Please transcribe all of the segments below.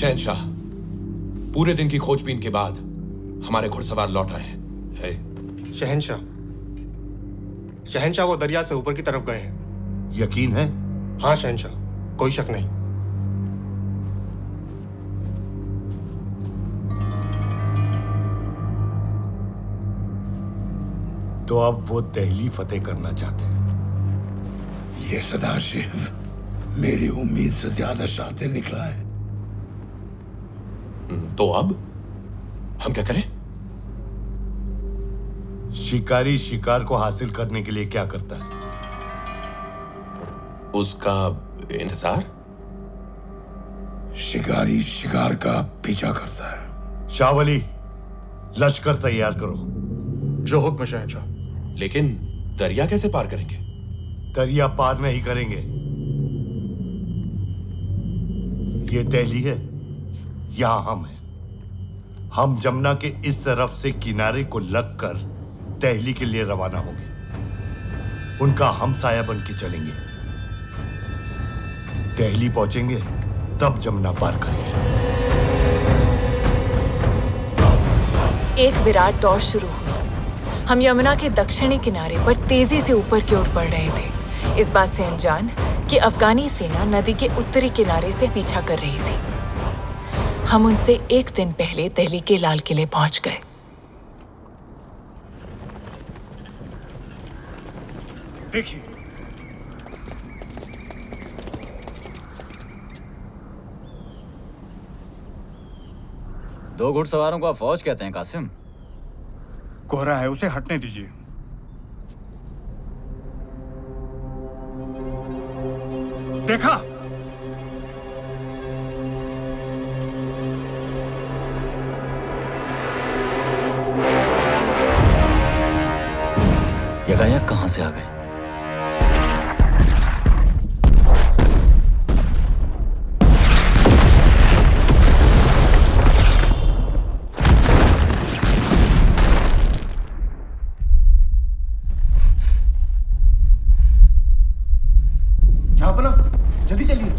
शहंशाह, पूरे दिन की खोजबीन के बाद हमारे घुड़सवार लौट आए हैं। शहंशाह वो दरिया से ऊपर की तरफ गए हैं। यकीन है? हाँ शहंशाह, कोई शक नहीं। तो अब वो दिल्ली फतेह करना चाहते हैं। ये सदाशिव मेरी उम्मीद से ज्यादा शातिर निकला है। तो अब हम क्या करें? शिकारी शिकार को हासिल करने के लिए क्या करता है? उसका इंतजार। शिकारी शिकार का पीछा करता है। शावली, लश्कर तैयार करो। जो हुक्म शहंशाह। लेकिन दरिया कैसे पार करेंगे? दरिया पार नहीं करेंगे। ये दिल्ली है, यहां हम हैं। हम जमुना के इस तरफ से किनारे को लगकर दिल्ली के लिए रवाना होंगे। उनका हमसाया बन के चलेंगे। दिल्ली पहुंचेंगे तब जमुना पार करेंगे। एक विराट दौड़ शुरू हुई। हम यमुना के दक्षिणी किनारे पर तेजी से ऊपर की ओर बढ़ रहे थे, इस बात से अनजान कि अफगानी सेना नदी के उत्तरी किनारे से पीछा कर रही थी। हम उनसे एक दिन पहले दिल्ली के लाल किले पहुंच गए। देखिए, दो घुड़सवारों को आप फौज कहते हैं कासिम? कोहरा है, उसे हटने दीजिए। देखा? यकायक कहां से आ गए? जल्दी चलिए।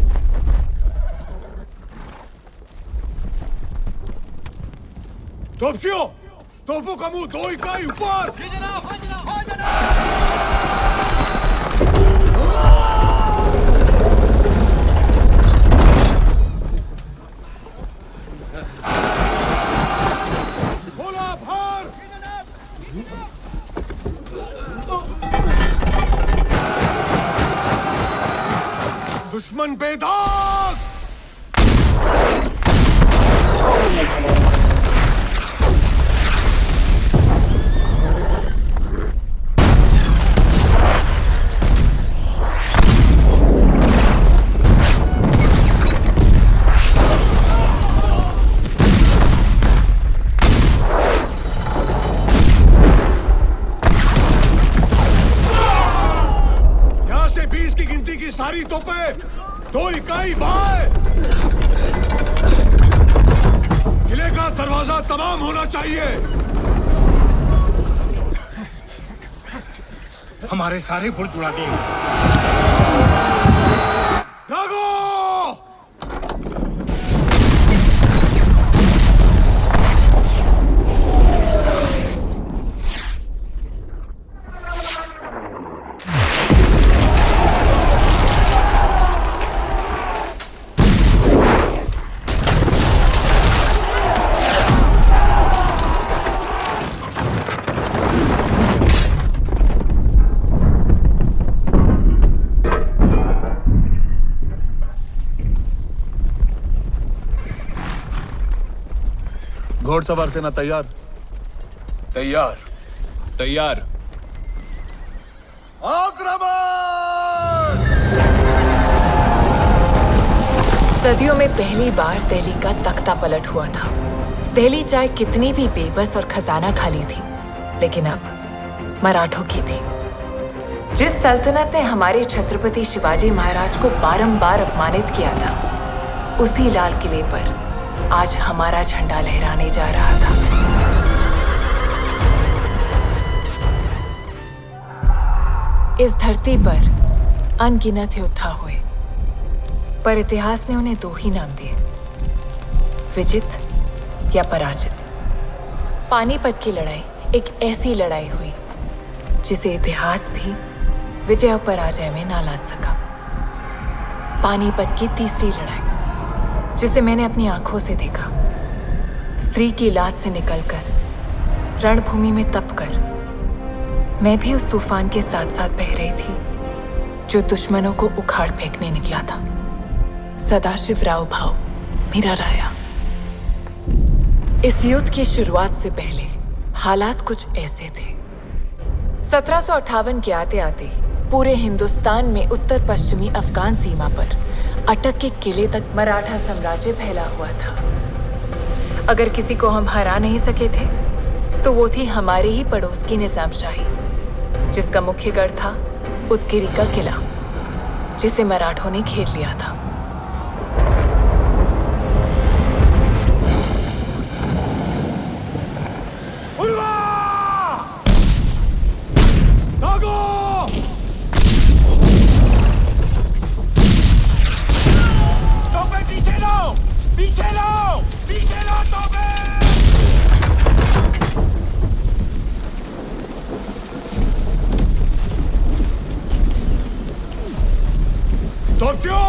तोपशियों, तोपों का मुंह 2 इकाई ऊपर। जी जनाब, हाँ जनाब, हाँ जनाब। बोला भार। जी जनाब। दुश्मन बेदाग। यहां से 20 की गिनती की सारी तोपें 2 इकाई बाएं। किले का दरवाजा तमाम होना चाहिए। हमारे सारे बुर्ज उड़ा दिए। जागो! घोड़सवार सेना तैयार। तैयार। तैयार। आक्रमण! सदियों में पहली बार दिल्ली का तख्ता पलट हुआ था। दिल्ली चाहे कितनी भी बेबस और खजाना खाली थी, लेकिन अब मराठों की थी। जिस सल्तनत ने हमारे छत्रपति शिवाजी महाराज को बारंबार अपमानित किया था, उसी लाल किले पर आज हमारा झंडा लहराने जा रहा था। इस धरती पर अनगिनत योद्धा हुए, पर इतिहास ने उन्हें 2 ही नाम दिए, विजित या पराजित। पानीपत की लड़ाई एक ऐसी लड़ाई हुई जिसे इतिहास भी विजय और पराजय में ना लाद सका। पानीपत की तीसरी लड़ाई, जिसे मैंने अपनी आंखों से देखा, स्त्री की लात से निकलकर रणभूमि में तपकर मैं भी उस तूफान के साथ साथ बह रही थी जो दुश्मनों को उखाड़ फेंकने निकला था। सदाशिव राव भाव मेरा राया। इस युद्ध की शुरुआत से पहले हालात कुछ ऐसे थे। 1758 के आते आते पूरे हिंदुस्तान में उत्तर पश्चिमी अफगान सीमा पर अटक के किले तक मराठा साम्राज्य फैला हुआ था। अगर किसी को हम हरा नहीं सके थे तो वो थी हमारे ही पड़ोस की निजामशाही, जिसका मुख्य गढ़ था उदगिरी का किला, जिसे मराठों ने घेर लिया था। तोपचियों,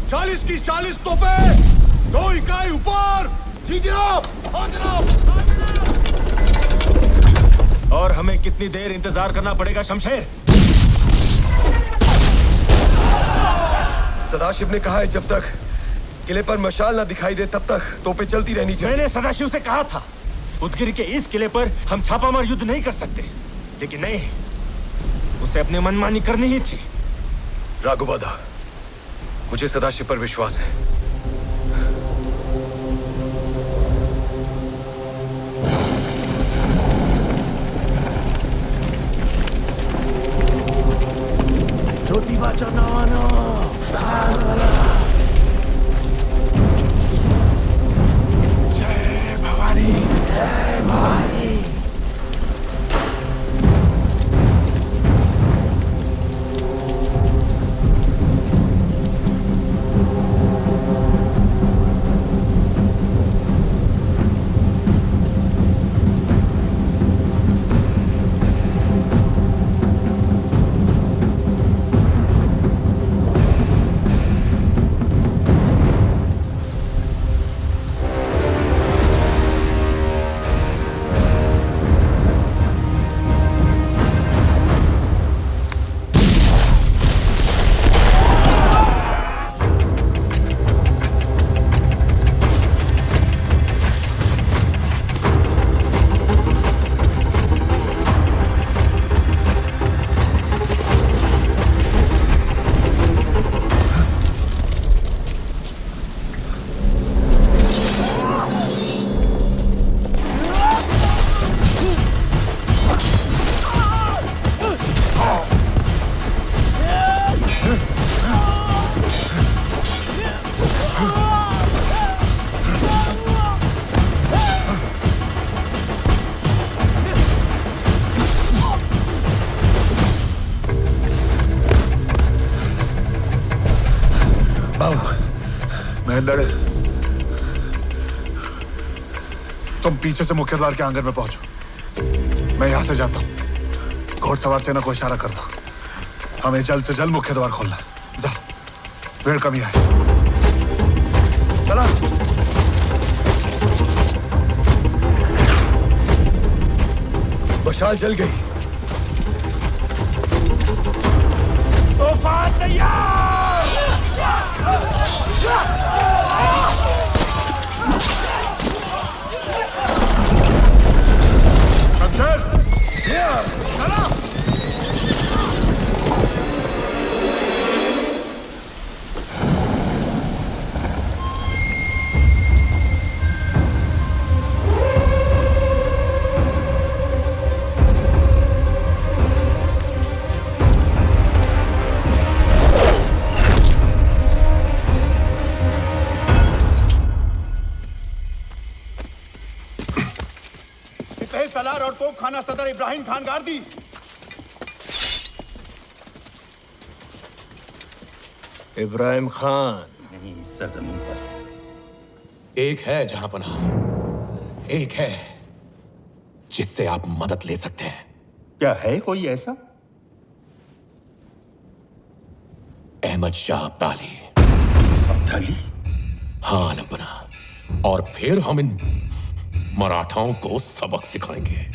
40 की 40 तोपें, 2 इकाई ऊपर। जी जनाब, हाँ जनाब। और हमें कितनी देर इंतजार करना पड़ेगा शमशेर? सदाशिव ने कहा है जब तक किले पर मशाल ना दिखाई दे तब तक तोपें चलती रहनी चाहिए। मैंने सदाशिव से कहा था उदगिरी के इस किले पर हम छापामार युद्ध नहीं कर सकते, लेकिन नहीं, उसे अपनी मनमानी करनी ही थी। राघुबादा, मुझे सदाशिव पर विश्वास है। ज्योतिबा चनावानो जय भवानी, जय भवानी। लड़े। तुम पीछे से मुख्य द्वार के आंगन में पहुंचो, मैं यहां से जाता हूं। घोड़सवार सेना को इशारा करता हूं, हमें जल्द से जल्द मुख्य द्वार खोलना है। जा, भीड़ कमी है। चला। मशाल जल गई। तूफान तैयार। सलार और तोपखाना सदर इब्राहिम खान गार्दी। इब्राहिम खान नहीं, सरजमीन पर एक है जहांपना, एक है जिससे आप मदद ले सकते हैं। क्या है कोई ऐसा? अहमद शाह अब्दाली। अब्दाली? हाँ आलमपना, और फिर हम इन मराठाओं को सबक सिखाएंगे।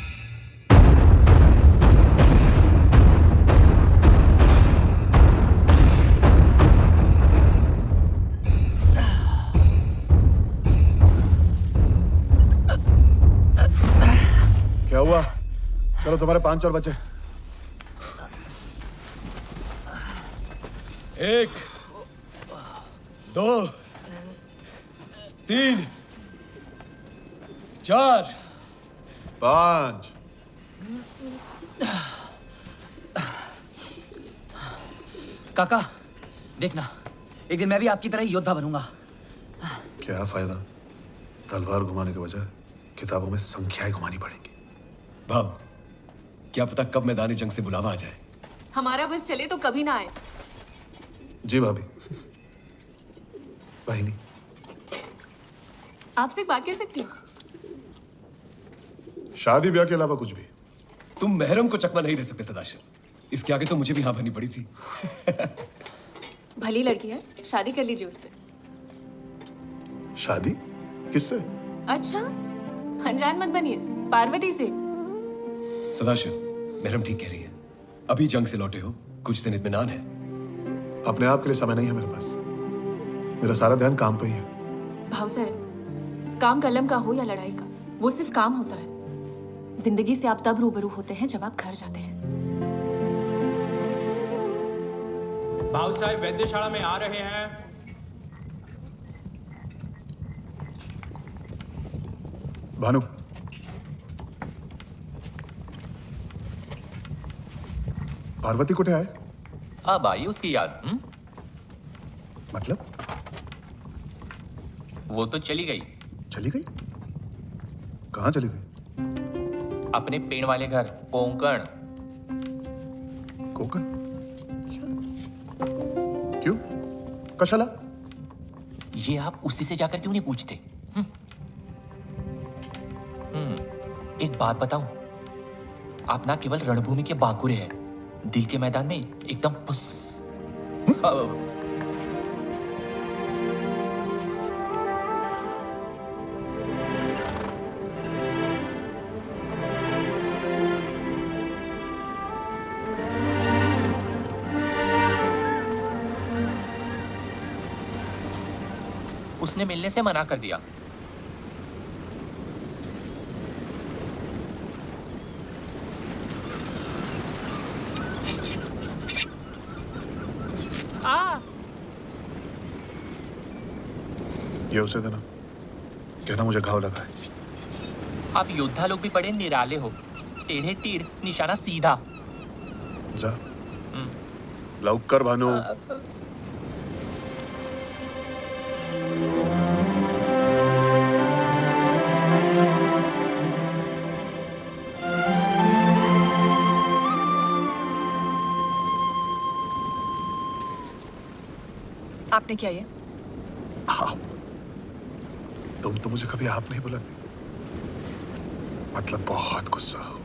क्या हुआ? चलो तुम्हारे 5 और बचे। 1 2 3 4 5। काका देखना, एक दिन मैं भी आपकी तरह ही योद्धा बनूंगा। क्या फायदा? तलवार घुमाने के बजाय किताबों में संख्याएं घुमानी पड़ेंगी। भाव, क्या पता कब मैदानी जंग से बुलावा आ जाए। हमारा बस चले तो कभी ना आए। जी भाभी। बहिनी, आपसे एक बात कह सकती हूँ? शादी ब्याह के अलावा कुछ भी? तुम महरम को चकमा नहीं दे सकते सदाशिव, इसके आगे तो मुझे भी हाँ भरनी पड़ी थी। भली लड़की है, शादी कर लीजिए उससे। शादी? किससे? अच्छा, अनजान मत बनिए, पार्वती से। सदाशिव, महरम ठीक कह रही है। अभी जंग से लौटे हो, कुछ दिन इत्मीनान है। अपने आप के लिए समय नहीं है मेरे पास। मेरा सारा ध्यान काम पे ही है। भाव साहब, काम कलम का हो या लड़ाई का, वो सिर्फ काम होता है। जिंदगी से आप तब रूबरू होते हैं जब आप घर जाते हैं। भाव साहब वैद्यशाला में आ रहे हैं। भानु, पार्वती कुठे आहे? अब आई उसकी याद। मतलब? वो तो चली गई। चली गई? कहाँ चली गई? अपने पेड़ वाले घर कोंकण। कोकण? क्यों? कशाला? ये आप उसी से जाकर क्यों नहीं पूछते? एक बात बताऊं, आप ना केवल रणभूमि के बाकुरे हैं, दिल के मैदान में एकदम पुस। उसने मिलने से मना कर दिया। ये उसे देना, कहना मुझे घाव लगा है। आप योद्धा लोग भी बड़े निराले हो, टेढ़े तीर निशाना सीधा। जा लवकर भानु। आपने किया ये? आप? तुम तो मुझे कभी आप नहीं बुलाते। मतलब बहुत गुस्सा हो।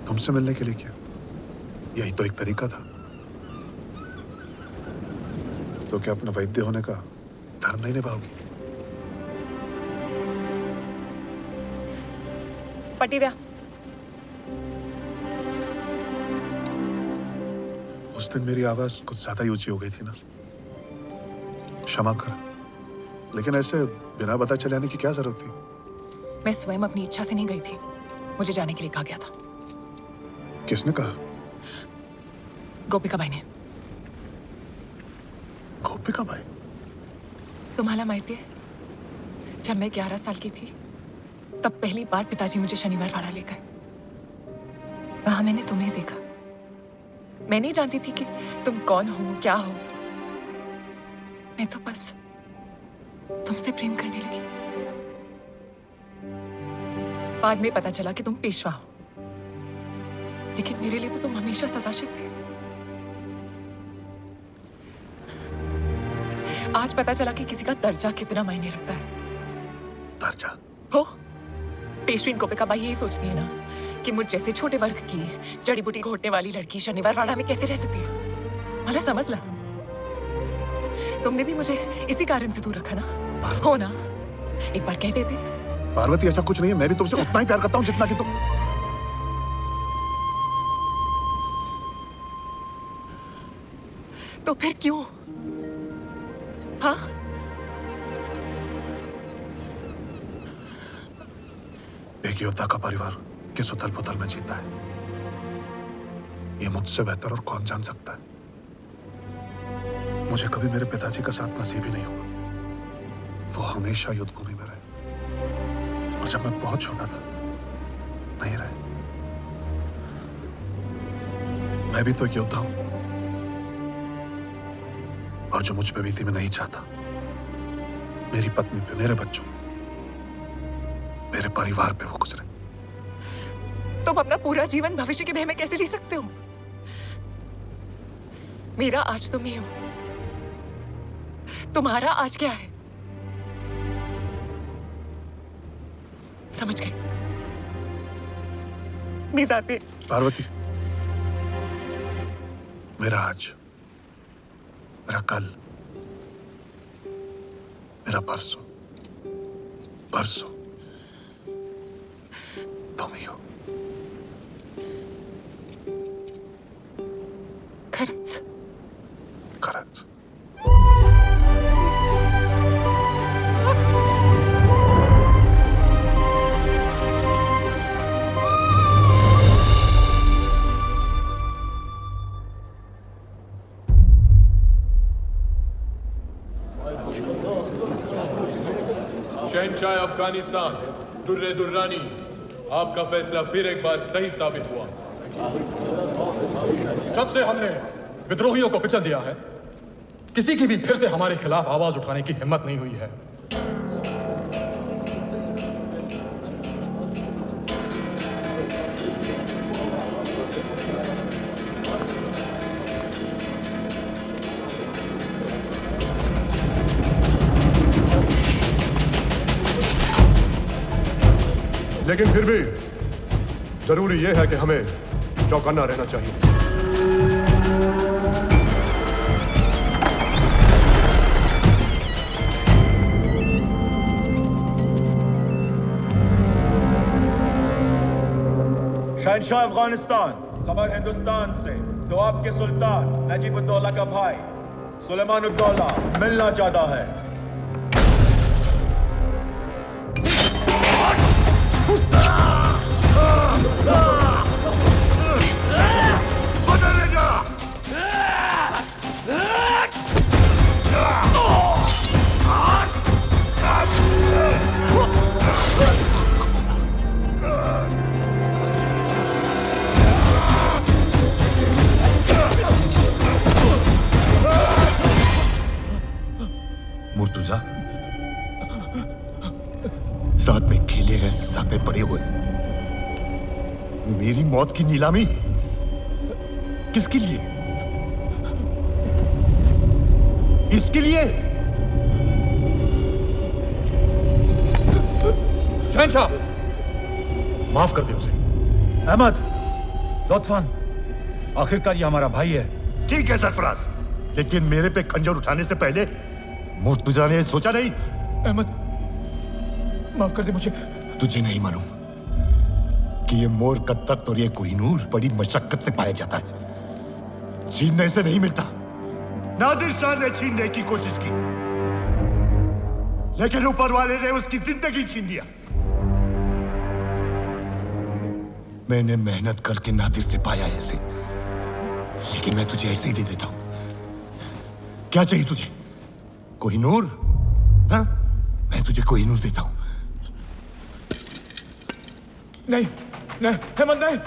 तुमसे मिलने के लिए क्या? यही तो एक तरीका था। तो क्या अपना वैद्य होने का धर्म नहीं निभाओगी? पटिव्या, उस दिन मेरी आवाज कुछ ज्यादा ही ऊंची हो गई थी ना, क्षमा कर। लेकिन ऐसे बिना बता चले आने की क्या जरूरत थी? मैं स्वयं अपनी इच्छा से नहीं गई थी, मुझे जाने के लिए कहा गया था। किसने कहा? गोपिका बाई ने। गोपिका बाई? तुम्हारा माहिती है, जब मैं 11 साल की थी तब पहली बार पिताजी मुझे शनिवार वाड़ा ले गए। वहां मैंने तुम्हें देखा। मैं नहीं जानती थी कि तुम कौन हो, क्या हो। मैं तो बस तुमसे प्रेम करने लगी। बाद में पता चला कि तुम पेशवा हो, लेकिन मेरे लिए तो तुम हमेशा सदाशिव थे। आज पता चला कि किसी का दर्जा कितना मायने रखता है। दर्जा? हो पेशवीन कोपिकाबाई यही सोचती है ना कि मुझ जैसे छोटे वर्ग की जड़ी बूटी घोटने वाली लड़की शनिवार वाड़ा में कैसे रह सकती है। भला समझ ला, तुमने भी मुझे इसी कारण से दूर रखा ना, हो ना? एक बार कह देते। पार्वती ऐसा कुछ नहीं है, मैं भी तुमसे उतना ही प्यार करता हूँ जितना कि तुम। तो फिर क्यों? हाँ? एक योद्धा का परिवार किस उथल पुथल में जीता है, ये मुझसे बेहतर और कौन जान सकता है। मुझे कभी मेरे पिताजी का साथ नसीब ही नहीं हुआ। वो हमेशा युद्ध भूमि में रहे, और जब मैं बहुत छोटा था नहीं रहे। मैं भी तो एक योद्धा हूं, और जो मुझ पे बीती मैं नहीं चाहता। मेरी पत्नी पे, मेरे बच्चों, मेरे परिवार पे वो गुजरे। तुम अपना पूरा जीवन भविष्य के भय में कैसे जी सकते हो? मेरा आज तुम ही हो, तुम्हारा आज क्या है? समझ गए? मैं जाती। पार्वती, मेरा आज, मेरा कल, मेरा परसों, परसों तुम ही हो। खरंच? खरंच। शहंशाह अफगानिस्तान दुर्रे दुर्रानी, आपका फैसला फिर एक बार सही साबित हुआ। जब से हमने विद्रोहियों को कुचल दिया है, किसी की भी फिर से हमारे खिलाफ आवाज उठाने की हिम्मत नहीं हुई है। लेकिन फिर भी जरूरी यह है कि हमें चौकन्ना रहना चाहिए। शहंशाह अफगानिस्तान, खबर हिंदुस्तान से। तो आपके सुल्तान नजीबुद्दौला का भाई सुलेमानुद्दौला मिलना चाहता है। मुर्तुजा, साथ में खेले गए, साथ में पड़े हुए, मेरी मौत की नीलामी किसके लिए? इसके लिए? शहंशाह, माफ कर दे उसे। अहमद, लुत्फन, आखिरकार ये हमारा भाई है। ठीक है सरफराज, लेकिन मेरे पे खंजर उठाने से पहले मुर्तुजा ने सोचा नहीं? अहमद, माफ कर दे मुझे। तुझे नहीं मालूम कि ये मोर कत्तक और ये कोहिनूर बड़ी मशक्कत से पाया जाता है, छीनने से नहीं मिलता। नादिर शाह ने छीनने की कोशिश की, लेकिन ऊपर वाले ने उसकी जिंदगी छीन लिया। मैंने मेहनत करके नादिर से पाया ऐसे, लेकिन मैं तुझे ऐसे ही दे देता हूं। क्या चाहिए तुझे? कोहिनूर? हाँ, मैं तुझे कोहिनूर देता हूं। नहीं, नहीं, अहमद नहीं।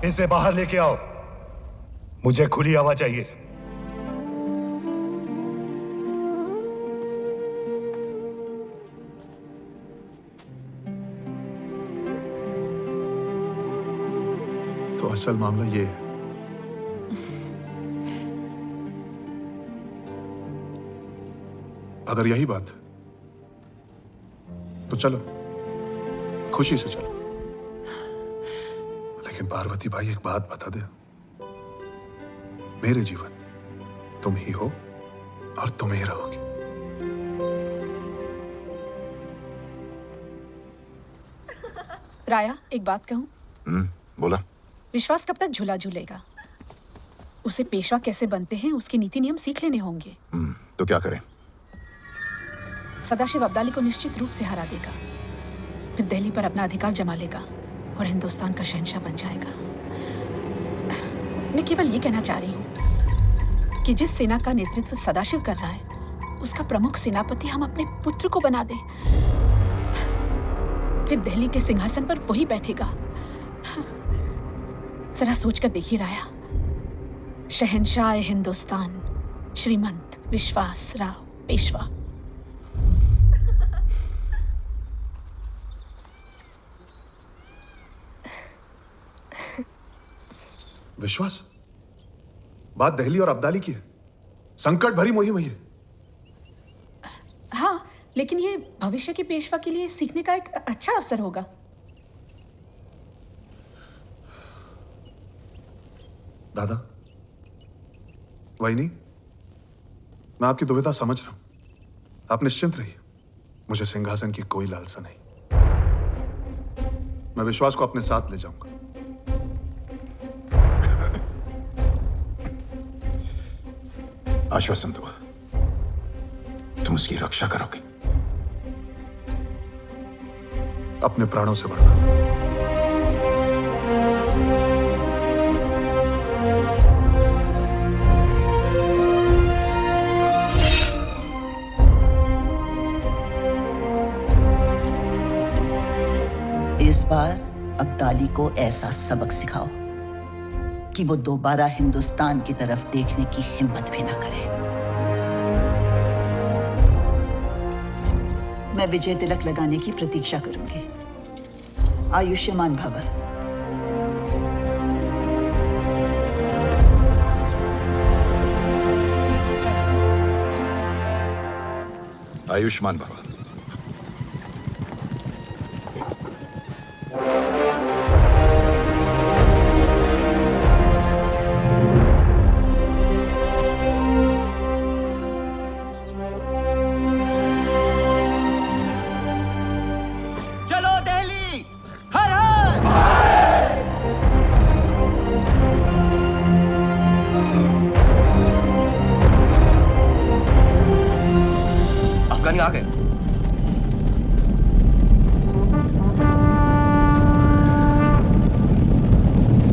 इसे बाहर लेके आओ। मुझे खुली हवा चाहिए। तो असल मामला ये है, अगर यही बात है तो चलो, खुशी से चलो। लेकिन पार्वती भाई, एक बात बता दे, मेरे जीवन तुम ही हो और तुम ही रहोगे। राया, एक बात कहूं? बोला। विश्वास कब तक झूला झूलेगा? उसे पेशवा कैसे बनते हैं उसके नीति नियम सीख लेने होंगे। तो क्या करें? सदाशिव अब्दाली को निश्चित रूप से हरा देगा, फिर दिल्ली पर अपना अधिकार जमा लेगा और हिंदुस्तान का शहंशाह बन जाएगा। मैं केवल ये कहना चाह रही हूँ कि जिस सेना का नेतृत्व सदाशिव कर रहा है, उसका प्रमुख सेनापति हम अपने पुत्र को बना दें, फिर दिल्ली के सिंहासन पर वही बैठेगा। जरा सोचकर देखिए राया, शहंशाह हिंदुस्तान श्रीमंत विश्वास राव पेशवा। विश्वास, बात दिल्ली और अब्दाली की है। संकट भरी मुहिम है। हाँ, लेकिन ये भविष्य के पेशवा के लिए सीखने का एक अच्छा अवसर होगा। दादा, वही नहीं, मैं आपकी दुविधा समझ रहा हूं। आप निश्चिंत रहिए, मुझे सिंहासन की कोई लालसा नहीं। मैं विश्वास को अपने साथ ले जाऊंगा। आश्वासन दो, तुम उसकी रक्षा करोगे। अपने प्राणों से बढ़कर। इस बार अब्दाली को ऐसा सबक सिखाओ कि वो दोबारा हिंदुस्तान की तरफ देखने की हिम्मत भी ना करे। मैं विजय तिलक लगाने की प्रतीक्षा करूंगी। आयुष्मान भव। आयुष्मान भव। आ गए।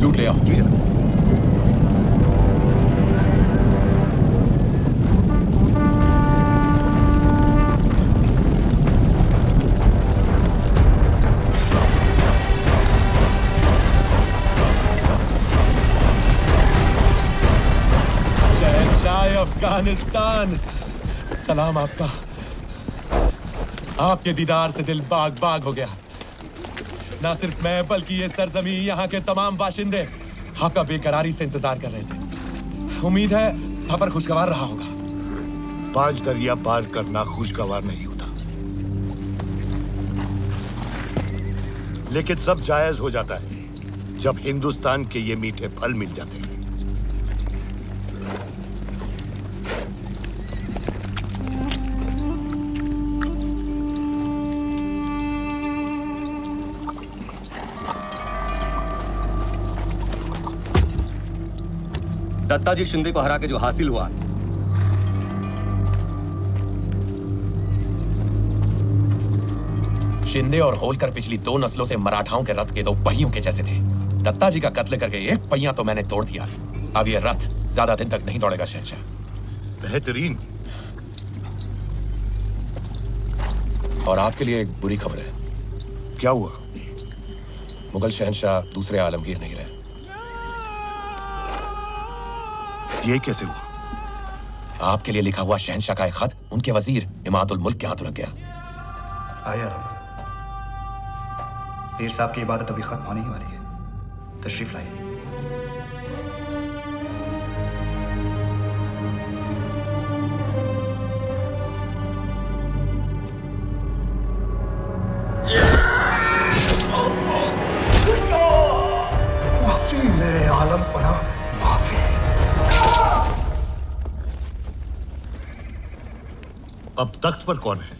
लूट ले आओ। जी जनाब। शहंशाह अफगानिस्तान, सलाम आपका। आपके दीदार से दिल बाग बाग हो गया। ना सिर्फ मैं बल्कि ये सरजमी, यहाँ के तमाम बाशिंदे आपका बेकरारी से इंतजार कर रहे थे। उम्मीद है सफर खुशगवार रहा होगा। 5 दरिया पार करना खुशगवार नहीं होता, लेकिन सब जायज हो जाता है जब हिंदुस्तान के ये मीठे फल मिल जाते हैं। दत्ता जी शिंदे को हरा के जो हासिल हुआ, शिंदे और होलकर पिछली 2 नस्लों से मराठाओं के रथ के 2 पहियों के जैसे थे। दत्ता जी का कत्ल करके एक पहिया तो मैंने तोड़ दिया। अब ये रथ ज्यादा दिन तक नहीं दौड़ेगा शहंशाह। बेहतरीन। और आपके लिए एक बुरी खबर है। क्या हुआ? मुगल शहंशाह दूसरे आलमगीर नहीं रहे। ये कैसे हुआ? आपके लिए लिखा हुआ शहंशाह का एक खत उनके वजीर इमादुल मुल्क के हाथों लग गया। आया रब, पीर साहब की इबादत अभी खत्म होने ही वाली है, तशरीफ लाइए। माफी मेरे आलम पना, माफी। अब तख्त पर कौन है?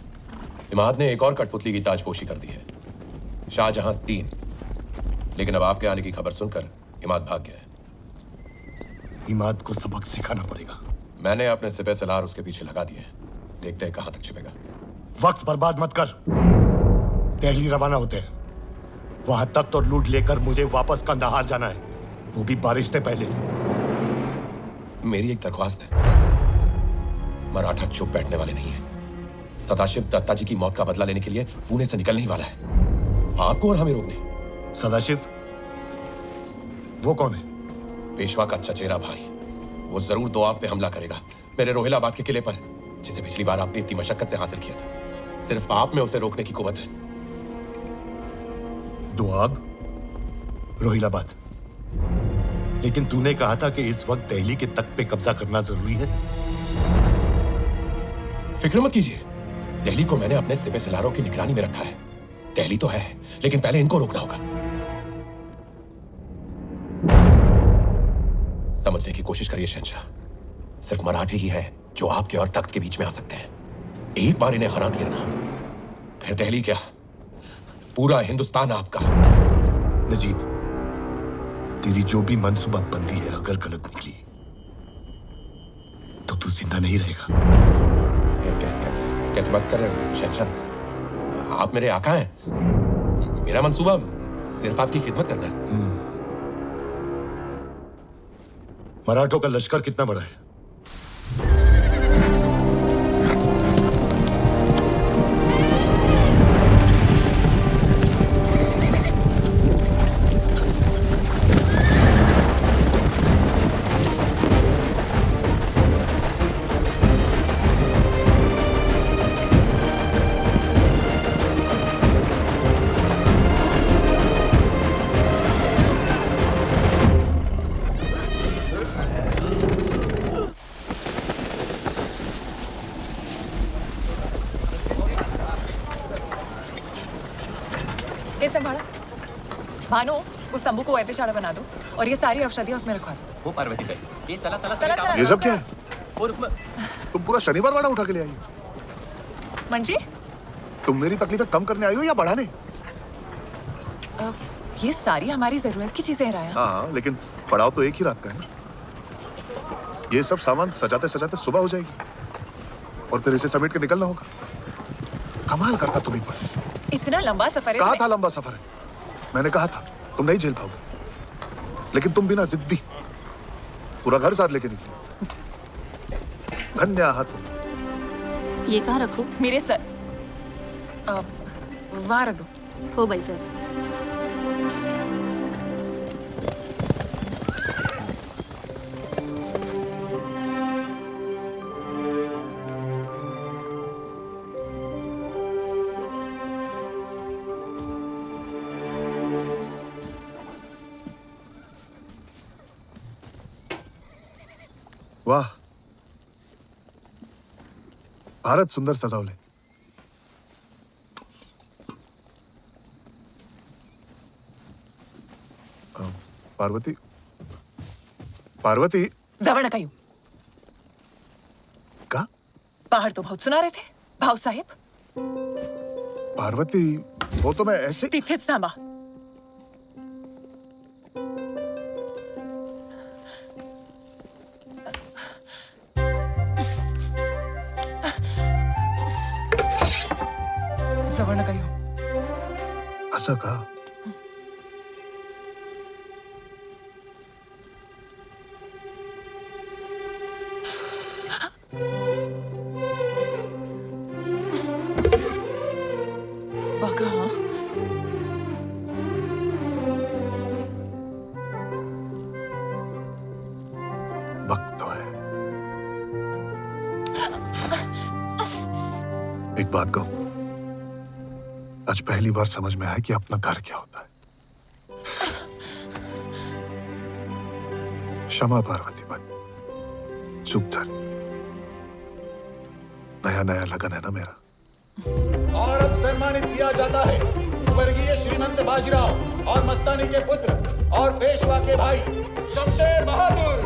इमाद ने एक और कठपुतली की ताजपोशी कर दी है। शाहजहां 3, लेकिन अब आपके आने की खबर सुनकर इमाद भाग गया है। इमाद को सबक सिखाना पड़ेगा। मैंने अपने सिपह सलार उसके पीछे लगा दिए हैं, देखते हैं कहां तक छिपेगा। वक्त बर्बाद मत कर, दिल्ली रवाना होते हैं। वहां तख्त और लूट लेकर मुझे वापस कंदाहार जाना है, वो भी बारिश से पहले। मेरी एक दरख्वास्त है, मराठा चुप बैठने वाले नहीं है। सदाशिव दत्ता जी की मौत का बदला लेने के लिए पुणे से निकलने ही वाला है, आपको और हमें रोकने। सदाशिव? वो कौन है? पेशवा का चचेरा भाई। वो जरूर दोआब पे हमला करेगा, मेरे रोहिलाबाद के किले पर, जिसे पिछली बार आपने इतनी मशक्कत से हासिल किया था। सिर्फ आप में उसे रोकने की कुव्वत है। दोआब? रोहिलाबाद? लेकिन तूने कहा था कि इस वक्त दिल्ली के तख्त पे कब्जा करना जरूरी है। फिक्र मत कीजिए, दिल्ली को मैंने अपने सिपह सलारों की निगरानी में रखा है। दिल्ली तो है, लेकिन पहले इनको रोकना होगा। समझने की कोशिश करिए शहंशाह, सिर्फ मराठी ही है जो आपके और तख्त के बीच में आ सकते हैं। एक बार इन्हें हरा दिया ना, फिर दिल्ली क्या, पूरा हिंदुस्तान आपका। नजीब, तेरी जो भी मंसूबाबंदी है अगर गलत निकली तो तू जिंदा नहीं रहेगा। कैसे बात कर रहे हो शहंशाह? आप मेरे आका हैं। मेरा मंसूबा सिर्फ आपकी खिदमत करना है। मराठों का लश्कर कितना बड़ा है? भानु, उस तंबू को वैद्यशाला बना दो और ये सारी औषधियां उसमें रखवा दो। वो पार्वती भाई, ये चला चला चला। ये सब क्या है? और तुम पूरा शनिवार वाड़ा उठा के ले आई हो। मंजी, तुम मेरी तकलीफें कम करने आई हो या बढ़ाने? ये सारी हमारी जरूरत की चीजें हैं राया। हाँ, लेकिन पड़ाव तो एक ही रात का है ना। ये सब सामान सजाते सजाते सुबह हो जाएगी और फिर इसे समेट के निकलना होगा। कमाल करता तुम्हें पर। इतना लंबा सफर है। कहा था लंबा सफर है, मैंने कहा था तुम नहीं झेल पाओगे, लेकिन तुम बिना जिद्दी पूरा घर साथ लेके निकले। धन्य हाथ। ये कहाँ रखो? मेरे सर वहाँ रख दो। हो भाई सर। वाह, भारत सुंदर सजावले। पार्वती, पार्वती। जवळ नका येऊ। का? पहाड़ तो बहुत सुना रहे थे भाऊ साहेब। पार्वती, वो तो मैं ऐसे तिथेच थांबा। जवळ नका येऊ। असं का? बघा, वक्त तो है। एक बात कहूं, आज पहली बार समझ में आया कि अपना घर क्या होता है। क्षमा पार्वती भाई, चुप था। नया नया लगन है ना मेरा। और अब सम्मानित किया जाता है स्वर्गीय श्रीमंत बाजीराव और मस्तानी के पुत्र और पेशवा के भाई शमशेर बहादुर।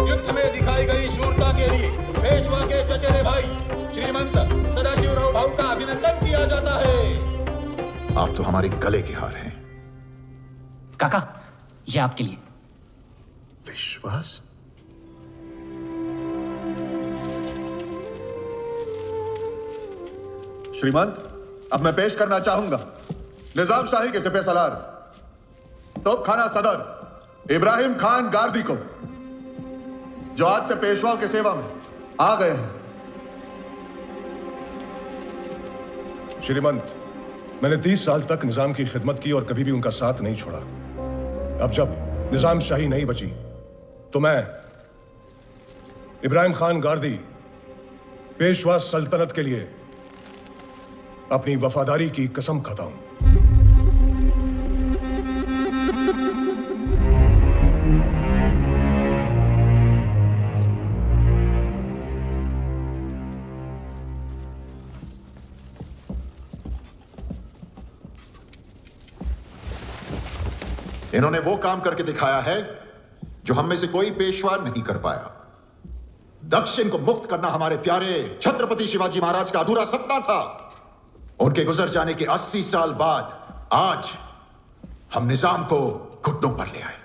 युद्ध में दिखाई गई शूरता के लिए पेशवा के चचेरे भाई श्रीमंत सदाशिवराव भाऊ का अभिनंदन किया जाता है। आप तो हमारे गले के हार हैं। काका, ये आपके लिए। विश्वास? श्रीमान, अब मैं पेश करना चाहूंगा निजाम शाही के सिपह सलार तोपखाना सदर इब्राहिम खान गार्दी को, जो आज से पेशवाओं की सेवा में आ गए हैं। श्रीमंत, मैंने 30 साल तक निजाम की खिदमत की और कभी भी उनका साथ नहीं छोड़ा। अब जब निजाम शाही नहीं बची तो मैं इब्राहिम खान गार्दी पेशवा सल्तनत के लिए अपनी वफादारी की कसम खाता हूं। इन्होंने वो काम करके दिखाया है जो हम में से कोई पेशवा नहीं कर पाया। दक्षिण को मुक्त करना हमारे प्यारे छत्रपति शिवाजी महाराज का अधूरा सपना था। उनके गुजर जाने के 80 साल बाद आज हम निजाम को घुटनों पर ले आए।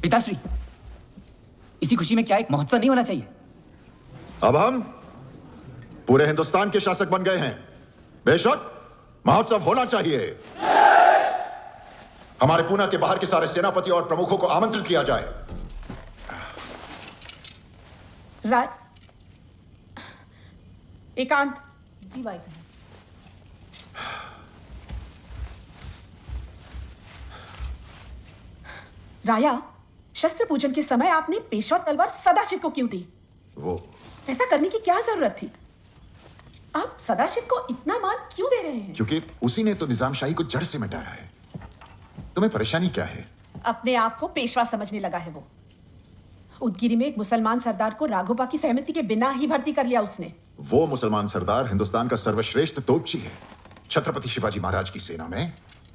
पिताश्री, इसी खुशी में क्या एक महोत्सव नहीं होना चाहिए? अब हम पूरे हिंदुस्तान के शासक बन गए हैं। बेशक महोत्सव होना चाहिए। हमारे पूना के बाहर के सारे सेनापति और प्रमुखों को आमंत्रित किया जाए। एकांत जी भाई साहब। राया, शस्त्र पूजन के समय आपने पेशवा तलवार सदाशिव को क्यों दी? वो ऐसा करने की क्या जरूरत थी? आप सदाशिव को इतना मान क्यों दे रहे हैं? क्योंकि उसी ने तो निजाम शाही को जड़ से मिटाया है। तुम्हें परेशानी क्या है? अपने आप को पेशवा समझने लगा है वो। उदगिरी में एक मुसलमान सरदार को राघोबा की सहमति के बिना ही भर्ती कर लिया उसने। वो मुसलमान सरदार हिंदुस्तान का सर्वश्रेष्ठ तोपची है। छत्रपति शिवाजी महाराज की सेना में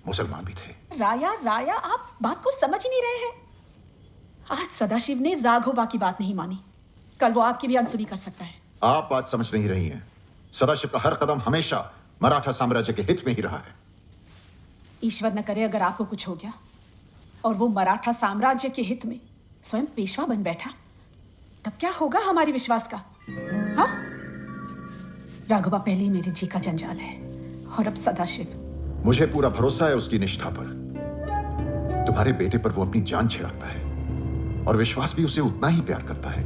मुसलमान भी थे। राया, आप बात को समझ ही नहीं रहे हैं। आज सदाशिव ने राघोबा की बात नहीं मानी, कल वो आपकी भी अनसुनी कर सकता है। आप बात समझ नहीं रही हैं। सदाशिव का हर कदम हमेशा मराठा साम्राज्य के हित में ही रहा है। ईश्वर न करे अगर आपको कुछ हो गया और वो मराठा साम्राज्य के हित में स्वयं पेशवा बन बैठा, तब क्या होगा हमारी विश्वास का? हाँ, राघोबा पहले ही मेरे जी का जंजाल है और अब सदाशिव। मुझे पूरा भरोसा है उसकी निष्ठा पर। तुम्हारे बेटे पर वो अपनी जान छिड़कता है और विश्वास भी उसे उतना ही प्यार करता है।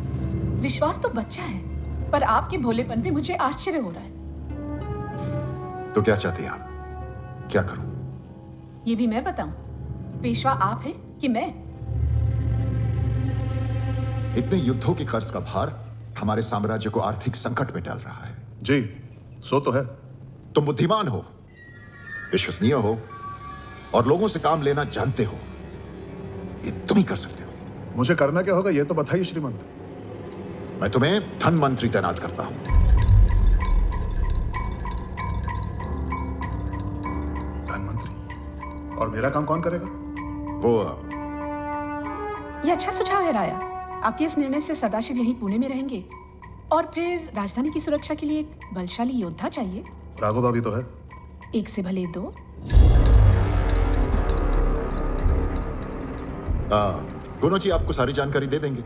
विश्वास तो बच्चा है, पर आपके भोलेपन पे मुझे आश्चर्य हो रहा है। तो क्या चाहते हैं आप? क्या करूं? ये भी मैं बताऊं? पेशवा आप हैं कि मैं? इतने युद्धों के कर्ज का भार हमारे साम्राज्य को आर्थिक संकट में डाल रहा है। जी, सो तो है। तुम बुद्धिमान हो, विश्वसनीय हो और लोगों से काम लेना जानते हो। ये तुम ही कर सकते हो। मुझे करना क्या होगा ये तो बताइए श्रीमंत। मैं तुम्हें धन मंत्री तैनात करता हूं। धन मंत्री? और मेरा काम कौन करेगा? वो ये अच्छा सुझाव है राया। आपके इस निर्णय से सदाशिव यहीं पुणे में रहेंगे और फिर राजधानी की सुरक्षा के लिए एक बलशाली योद्धा चाहिए। राघोबा भी तो है। एक से भले दो। गुनो जी आपको सारी जानकारी दे देंगे।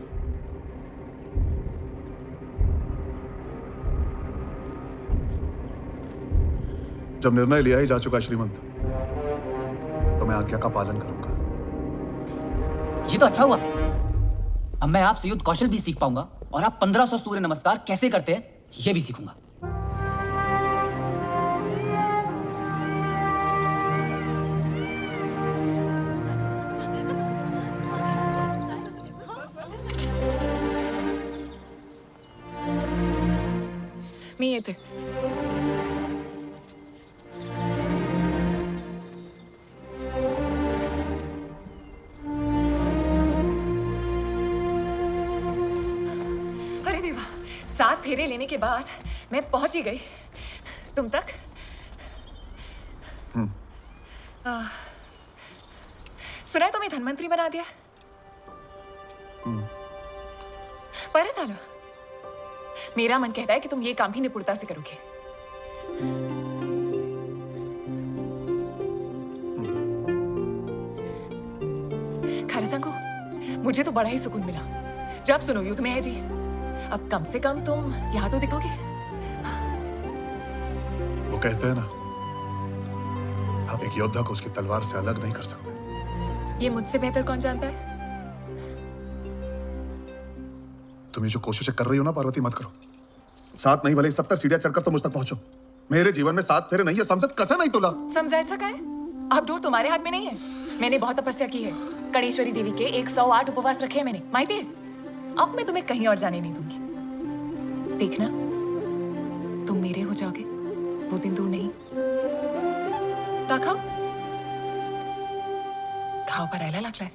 जब निर्णय लिया ही जा चुका श्रीमंत, तो मैं आज्ञा का पालन करूंगा। ये तो अच्छा हुआ। अब मैं आपसे युद्ध कौशल भी सीख पाऊंगा और आप 1500 सूर्य नमस्कार कैसे करते हैं ये भी सीखूंगा। मी येते. अरे देवा, 7 फेरे लेने के बाद मैं पहुंच ही गई तुम तक. सुना है तुम्हें धनवंतरी बना दिया. बरं झालं. मेरा मन कहता है कि तुम ये काम भी निपुणता से करोगे. खैर सांगू, मुझे तो बड़ा ही सुकून मिला जब सुनो युद्ध में है जी. अब कम से कम तुम यहाँ तो दिखोगे. वो कहते हैं ना, आप एक योद्धा को उसकी तलवार से अलग नहीं कर सकते. ये मुझसे बेहतर कौन जानता है. तुम ये जो कोशिशें कर रही हो ना पार्वती, मत करो. 7 नहीं भले 70 सीढ़ियां चढ़कर तो मुझ तक पहुंचो. मेरे जीवन में 7 फेरे नहीं है, समझत कसं नहीं तुला. समजायचं काय. अब डोर तुम्हारे हाथ में नहीं है. मैंने बहुत तपस्या की है. कणेश्वरी देवी के 108 उपवास रखे हैं मैंने, माहिती है. अब मैं तुम्हें कहीं और जाने नहीं दूंगी. देखना, तुम मेरे हो जाओगे. वो दिन दूर नहीं. खाओ खाओ, भरायला लागलाय.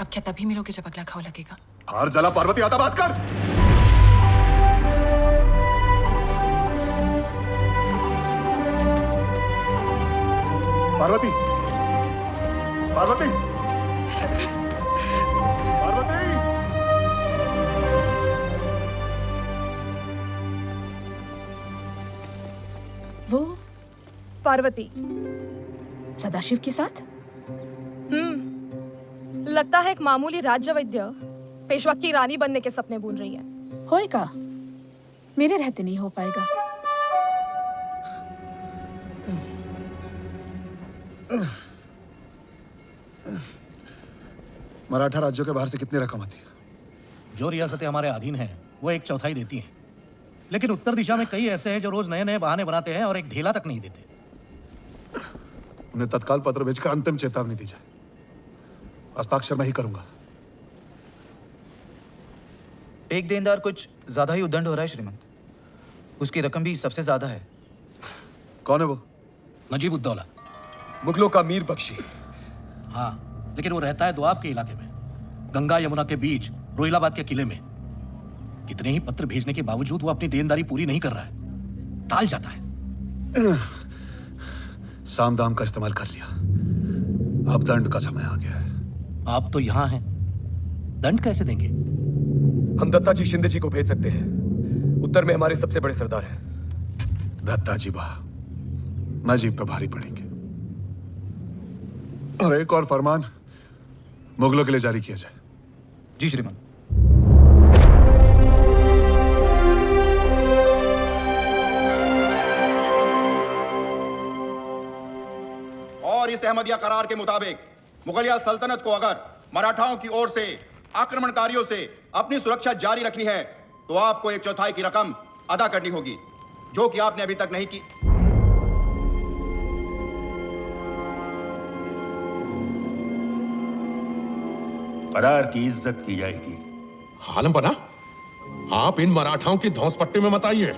अब क्या तभी मिलोगे जब अगला खाओ लगेगा. हार जला पार्वती, आता बात कर. पार्वती, पार्वती, पार्वती. वो पार्वती सदाशिव के साथ. लगता है एक मामूली राज्य वैद्य पेशवा की रानी बनने के सपने बुन रही है. होएगा, मेरे रहते नहीं हो पाएगा. मराठा राज्यों के बाहर से कितनी रकम आती है? जो रियासतें हमारे अधीन हैं वो 1/4 देती हैं, लेकिन उत्तर दिशा में कई ऐसे हैं जो रोज नए नए बहाने बनाते हैं और एक ढेला तक नहीं देते. उन्हें तत्काल पत्र भेजकर अंतिम चेतावनी दी जाए. हस्ताक्षर नहीं करूंगा. एक देनदार कुछ ज्यादा ही उद्दंड हो रहा है श्रीमंत. उसकी रकम भी सबसे ज्यादा है. कौन है वो? नजीब-उद-दौला, मुगलों का मीर बख्शी. हाँ, लेकिन वो रहता है दोआब के इलाके में, गंगा यमुना के बीच रोहिलाबाद के किले में. कितने ही पत्र भेजने के बावजूद वो अपनी देनदारी पूरी नहीं कर रहा है. टाल जाता है. साम दाम का इस्तेमाल कर लिया. अब दंड का समय आ गया है. आप तो यहाँ हैं, दंड कैसे देंगे? हम दत्ता जी शिंदे जी को भेज सकते हैं. उत्तर में हमारे सबसे बड़े सरदार हैं. दत्ता जी बा नजीब पे भारी पड़ेंगे. और एक और फरमान मुगलों के लिए जारी किया जाए. जी श्रीमान. और इस अहमदिया करार के मुताबिक मुगलिया सल्तनत को अगर मराठाओं की ओर से आक्रमणकारियों से अपनी सुरक्षा जारी रखनी है तो आपको 1/4 की रकम अदा करनी होगी, जो कि आपने अभी तक नहीं की. करार की इज्जत की जाएगी. आलम बना, आप इन मराठाओं की धौंस पट्टी में मत आइए.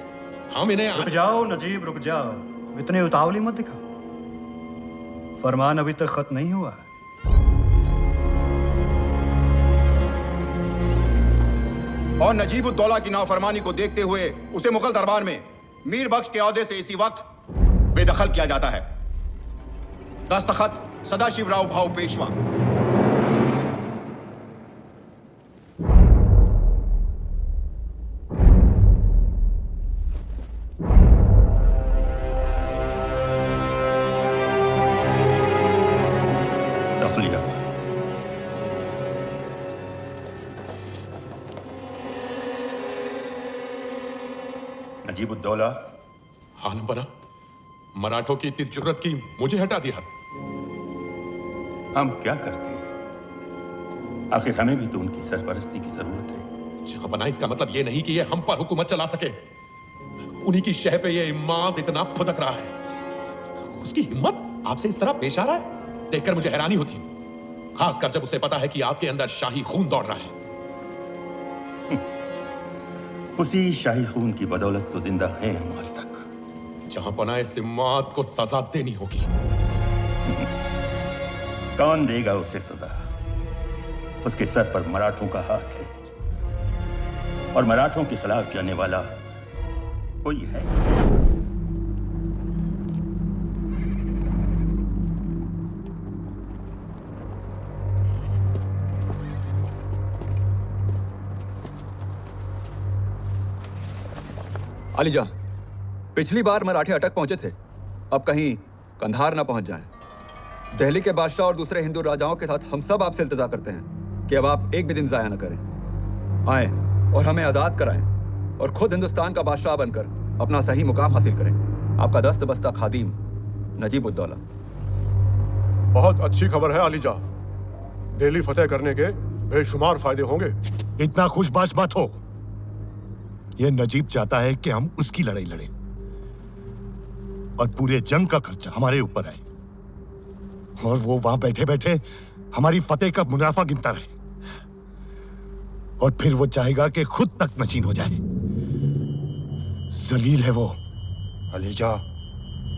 हम इन्हें रुक जाओ नजीब, रुक जाओ. इतने उतावली मत दिखाओ. फरमान अभी तक खत्म नहीं हुआ. और नजीब-उद-दौला की नाफरमानी को देखते हुए उसे मुगल दरबार में मीर बख्श के औहदे से इसी वक्त बेदखल किया जाता है. दस्तखत सदाशिव राव भाऊ पेशवा. नजीब-उद-दौला, आलम बना, मराठों की इतनी जुर्रत की मुझे हटा दिया. हम क्या करते हैं? आखिर हमें भी तो उनकी सरपरस्ती की जरूरत है. जहां बना, इसका मतलब ये नहीं कि ये हम पर हुकूमत चला सके. उन्हीं की शह पे ये इमाद इतना फुदक रहा है. उसकी हिम्मत आपसे इस तरह पेश आ रहा है, देखकर मुझे हैरानी होती, खासकर जब उसे पता है कि आपके अंदर शाही खून दौड़ रहा है. उसी शाही खून की बदौलत तो जिंदा हैं हम आज तक। जहां पनाह से मौत को सजा देनी होगी। कौन देगा उसे सजा? उसके सर पर मराठों का हाथ है और मराठों के खिलाफ जाने वाला कोई है? अलीजा, पिछली बार मराठे अटक पहुंचे थे, अब कहीं कंधार ना पहुंच जाएं। दिल्ली के बादशाह और दूसरे हिंदू राजाओं के साथ हम सब आपसे इल्तिजा करते हैं कि अब आप एक भी दिन जाया ना करें। आए और हमें आजाद कराएं और खुद हिंदुस्तान का बादशाह बनकर अपना सही मुकाम हासिल करें। आपका दस्त बस्ता खादिम नजीब उद्दौला। बहुत अच्छी खबर है अलीजा। दिल्ली फतेह करने के बेशुमार फायदे होंगे। इतना खुशबाश मत हो। यह नजीब चाहता है कि हम उसकी लड़ाई लड़ें और पूरे जंग का खर्चा हमारे ऊपर आए और वो वहां बैठे बैठे हमारी फतेह का मुनाफा गिनता रहे और फिर वो चाहेगा कि खुद तक नशीन हो जाए। जलील है वो। अलीजा,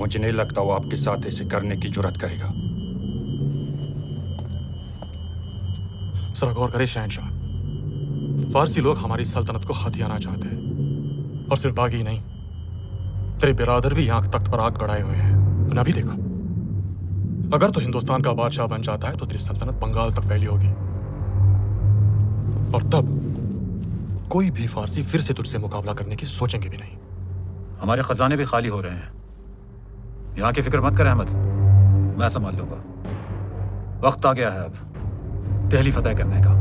मुझे नहीं लगता वो आपके साथ ऐसे करने की जुर्रत करेगा। जरा गौर करे शहंशाह, फारसी लोग हमारी सल्तनत को हथियाना चाहते हैं और सिर्फ बागी नहीं, तेरे बिरादर भी आंख तख्त पर आग गड़ाए हुए हैं। तूने अभी देखा, अगर तो हिंदुस्तान का बादशाह बन जाता है तो तेरी सल्तनत बंगाल तक फैली होगी और तब कोई भी फारसी फिर से तुझसे मुकाबला करने की सोचेंगे भी नहीं। हमारे खजाने भी खाली हो रहे हैं। यहाँ की फिक्र मत कर अहमद, मैं संभाल लूंगा। वक्त आ गया है अब दिल्ली फतेह करने का।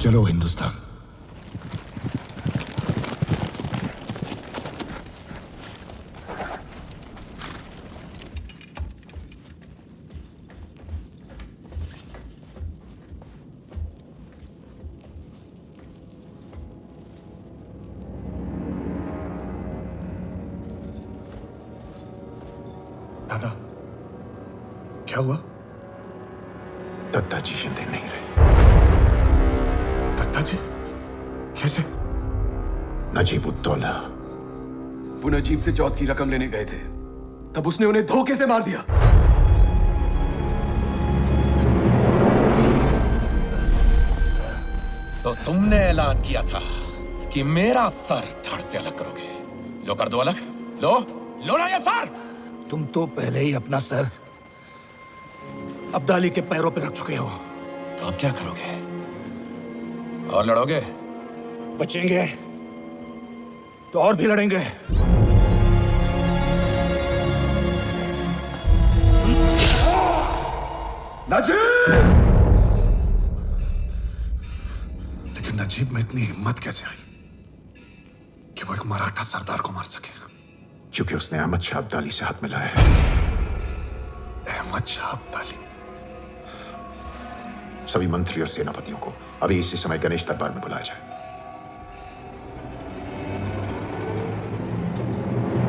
चलो हिंदुस्तान। दादा, क्या हुआ? दत्ता जी जिंदे नहीं रहे। दत्ता जी? कैसे? नजीब उद्दौला। वो नजीब से चौथ की रकम लेने गए थे, तब उसने उन्हें धोखे से मार दिया। तो तुमने ऐलान किया था कि मेरा सर धड़ से अलग करोगे। लो कर दो अलग। लो ना ये सर। तुम तो पहले ही अपना सर अब्दाली के पैरों पे रख चुके हो। तो अब क्या करोगे? और लड़ोगे? बचेंगे तो और भी लड़ेंगे। लेकिन नजीब में इतनी हिम्मत कैसे आई कि वो एक मराठा सरदार को मार सके? क्योंकि उसने अहमद शाह अब्दाली से हाथ मिलाया है। अहमद शाह अब्दाली? सभी मंत्री और सेनापतियों को अभी इसी समय गणेश दरबार में बुलाया जाए।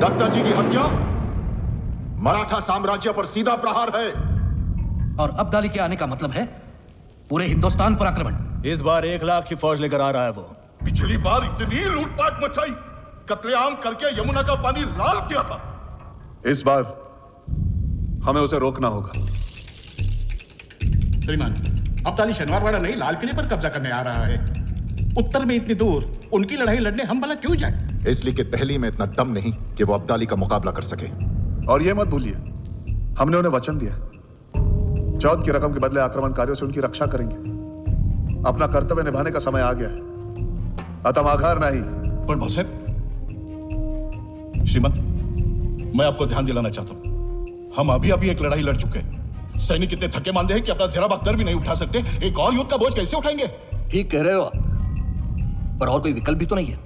दत्ता जी की हत्या मराठा साम्राज्य पर सीधा प्रहार है। और अब्दाली के आने का मतलब है पूरे हिंदुस्तान पर आक्रमण। इस बार 1 लाख की फौज लेकर आ रहा है वो। पिछली बार इतनी लूटपाट मचाई, कत्लेआम करके यमुना का पानी लाल किया था। इस बार हमें उसे रोकना होगा। श्रीमान, अब्दाली शनिवारवाड़ा नहीं लाल किले पर कब्जा करने आ रहा है। उत्तर में इतनी दूर उनकी लड़ाई लड़ने हम भला क्यों जाए? इसलिए कि दिल्ली में इतना दम नहीं कि वो अब्दाली का मुकाबला कर सके। और ये मत भूलिए, हमने उन्हें वचन दिया, चौथ की रकम के बदले आक्रमणकारियों से उनकी रक्षा करेंगे। अपना कर्तव्य निभाने का समय आ गया है। अतमाघार नहीं। पर साहब, श्रीमंत, मैं आपको ध्यान दिलाना चाहता हूं, हम अभी अभी एक लड़ाई लड़ चुके हैं। सैनिक इतने थके मांदे हैं कि अपना जरा बख्तर भी नहीं उठा सकते। एक और युद्ध का बोझ कैसे उठाएंगे? ठीक कह रहे हो आप, पर और कोई विकल्प भी तो नहीं है।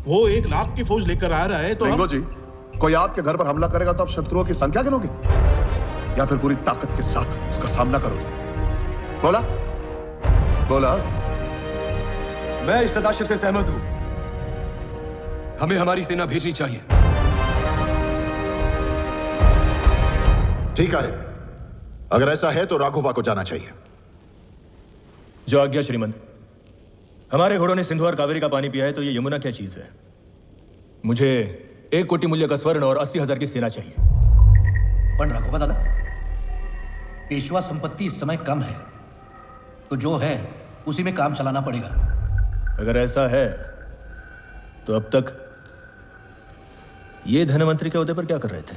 वो 1 लाख की फौज लेकर आ रहा है तो लिंगो जी, कोई आपके घर पर हमला करेगा तो आप शत्रुओं की संख्या गिनोगे या फिर पूरी ताकत के साथ उसका सामना करोगे? बोला बोला। मैं इस सदाशिव से सहमत हूं। हमें हमारी सेना भेजनी चाहिए। ठीक है, अगर ऐसा है तो राघोबा को जाना चाहिए। जो आज्ञा श्रीमंत। हमारे घोड़ों ने सिंधु और कावेरी का पानी पिया है, तो ये यमुना क्या चीज है? मुझे 1 कोटि मूल्य का स्वर्ण और 80,000 की सेना चाहिए। पण राघोबा दादा, पेशवा संपत्ति इस समय कम है, तो जो है उसी में काम चलाना पड़ेगा। अगर ऐसा है तो अब तक ये धनमंत्री के ओहदे पर क्या कर रहे थे?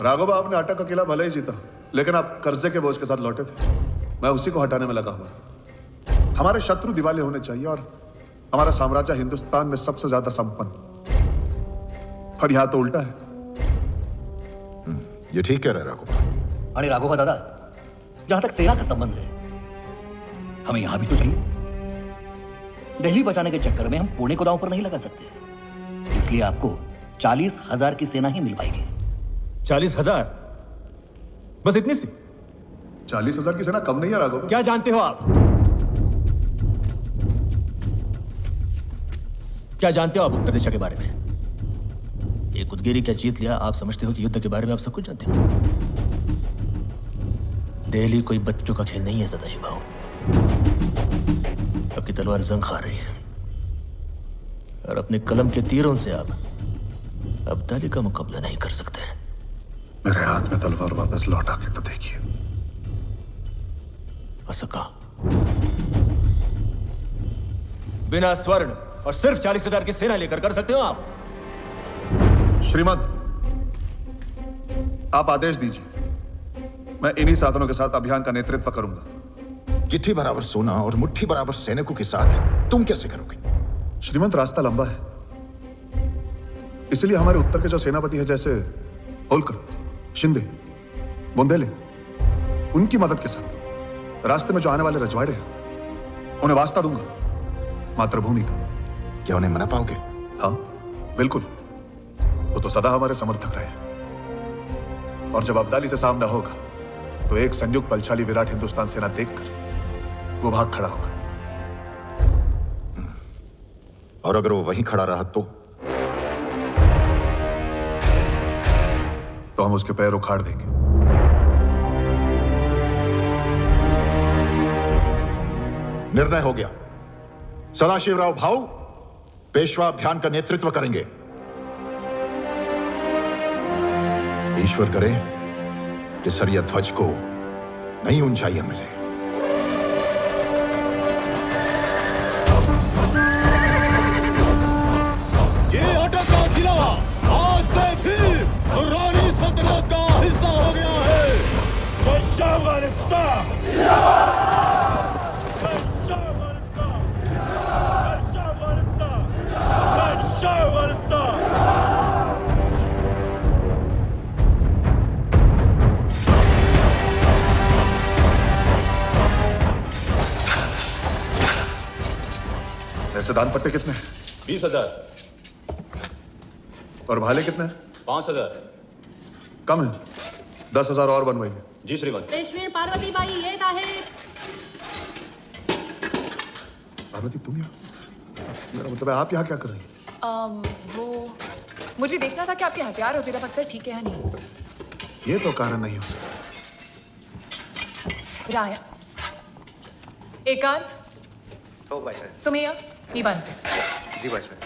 राघोबा, आपने अटक अकेला भले ही जीता, लेकिन आप कर्जे के बोझ के साथ लौटे थे। मैं उसी को हटाने में लगा हुआ। हमारे शत्रु दिवाले होने चाहिए और हमारा साम्राज्य हिंदुस्तान में सबसे ज्यादा संपन्न, पर यहां तो उल्टा है। ये ठीक कह रहे राघोबा। अरे राघोबा दादा, जहां तक सेना का संबंध है, हमें यहां भी तो चाहिए। दिल्ली बचाने के चक्कर में हम पुणे को दांव पर नहीं लगा सकते, इसलिए आपको 40,000 की सेना ही मिल पाएगी। 40,000? बस इतनी सी? 40,000 की सेना कम नहीं है राघोबा। क्या जानते हो आप? क्या जानते हो आप उत्तर दिशा के बारे में? एक उदगिरी क्या जीत लिया, आप समझते हो कि युद्ध के बारे में आप सब कुछ जानते हो? दिल्ली कोई बच्चों का खेल नहीं है सदाशिव भाऊ। आपकी तलवार जंग खा रही है और अपने कलम के तीरों से आप अब्दाली का मुकाबला नहीं कर सकते। मेरे हाथ में तलवार वापस लौटा के तो देखिए। असका, बिना स्वर्ण और सिर्फ 40,000 की सेना लेकर कर सकते हो आप? श्रीमंत, आप आदेश दीजिए, मैं इन्हीं साधनों के साथ अभियान का नेतृत्व करूंगा। चिट्ठी बराबर सोना और मुट्ठी बराबर सैनिकों के साथ तुम कैसे करोगे? श्रीमंत, रास्ता लंबा है, इसलिए हमारे उत्तर के जो सेनापति हैं, जैसे होलकर, शिंदे, बुंदेले, उनकी मदद के साथ रास्ते में जो आने वाले रजवाड़े हैं, उन्हें वास्ता दूंगा मातृभूमि का। क्या उन्हें मना पाओगे? हाँ बिल्कुल, वो तो सदा हमारे समर्थक रहे। और जब अब्दाली से सामना होगा तो एक संयुक्त बलशाली विराट हिंदुस्तान सेना देखकर वो भाग खड़ा होगा। और अगर वो वहीं खड़ा रहा तो हम उसके पैर उखाड़ देंगे। निर्णय हो गया। सदाशिवराव भाऊ पेशवा अभियान का नेतृत्व करेंगे। ईश्वर करे कि सरिया ध्वज को नई ऊंचाइयां मिले। ये अटक का किला आज से फिर रानी सल्तनत का हिस्सा हो गया है। ऐसे दान पट्टे कितने हैं? 20,000। और भाले कितने हैं? 5,000। कम है, 10,000 और बनवाइए। जी श्रीमान। रेशमी पार्वती बाई ये का है? पार्वती, तुम यहाँ? मेरा मतलब है आप यहाँ क्या कर रही हैं? वो मुझे देखना था कि आपके हथियार और ज़ेरा पत्थर ठीक है या नहीं। ये तो कारण नहीं हो सकता। राया, एकांत, ओ भाई साहब। तुम ये बांधते। जी भाई साहब।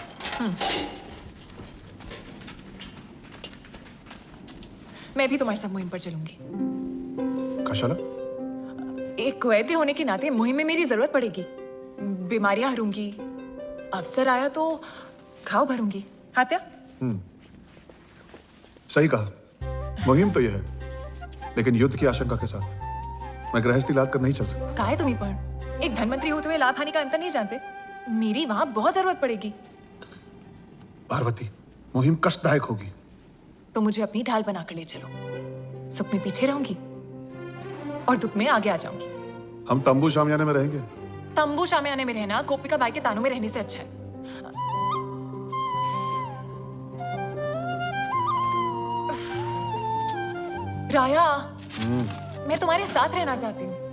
मैं भी तुम्हारे साथ मुहिम पर चलूंगी। कशाला? एक वैद्य होने के नाते मुहिम में मेरी जरूरत पड़ेगी। बीमारियां हरूंगी, अवसर आया तो घाव भरूंगी। हात्या? सही कहा, मुहिम तो यह है, लेकिन युद्ध की आशंका के साथ मैं गृहस्थी लाद कर नहीं चल सकता। काहे तुम ही पण एक धनवंतरी होते हुए लाभ हानि का अंतर नहीं जानते? मेरी वहां बहुत जरूरत पड़ेगी। पार्वती, मुहिम कष्टदायक होगी। तो मुझे अपनी ढाल बनाकर ले चलो। सुख में पीछे रहूंगी और दुख में आगे आ जाऊंगी। हम तंबू शामियाने में रहेंगे। तंबू शामियाने में रहना गोपिका बाई के तानों में रहने से अच्छा है। राया, मैं तुम्हारे साथ रहना चाहती हूँ।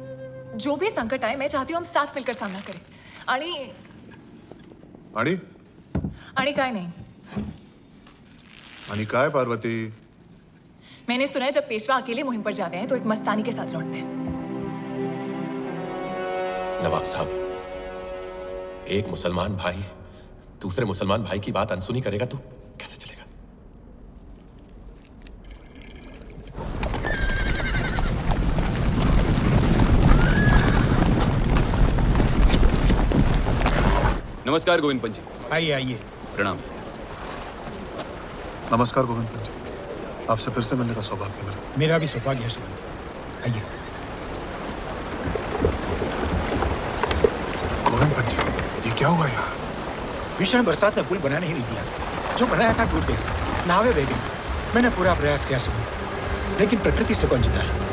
जो भी संकट आए, मैं चाहती हूँ हम साथ मिलकर सामना करें। आणि आणि आणि काय नहीं। आणि काय पार्वती? मैंने सुना है जब पेशवा अकेले मुहिम पर जाते हैं तो एक मस्तानी के साथ लौटते हैं। नवाब साहब, एक मुसलमान भाई दूसरे मुसलमान भाई की बात अनसुनी करेगा तो कैसे चलेगा? नमस्कार गोविंद पंत जी। आइए आइए। प्रणाम। नमस्कार गोविंद पंत जी, आपसे फिर से मिलने का सौभाग्य मिला। मेरा भी सौभाग्य है श्रीमान। आइए। गोविंद पंत जी, ये क्या हुआ यहाँ? भीषण बरसात में पुल बनाने ही नहीं दिया। जो बनाया था टूट गया, नावें बह गई। मैंने पूरा प्रयास किया श्रीमान, लेकिन प्रकृति से कौन जीता है?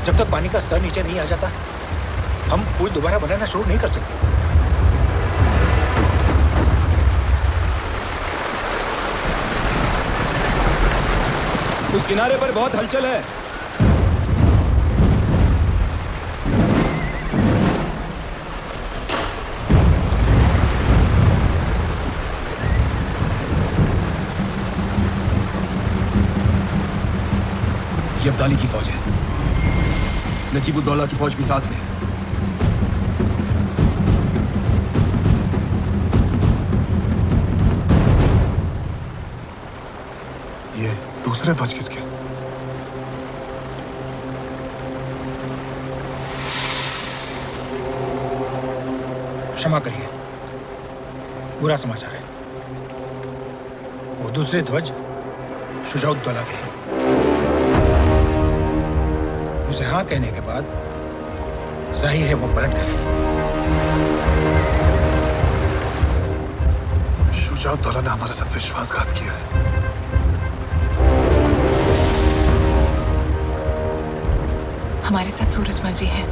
जब तक पानी का स्तर नीचे नहीं आ जाता, हम पुल दोबारा बनाना शुरू नहीं कर सकते। उस किनारे पर बहुत हलचल है। ये अब्दाली की फौज है, नजीबुद्दौला की फौज भी साथ में है। ये दूसरे ध्वज किसके? क्षमा करिए, बुरा समाचार है। वो दूसरे ध्वज शुजाउद्दौला के हैं। उसे हाँ कहने के बाद जाहिर है वो पलट गए हैं। शुजाउद्दौला ने हमारे साथ विश्वासघात किया है। हमारे साथ सूरजमल जी हैं।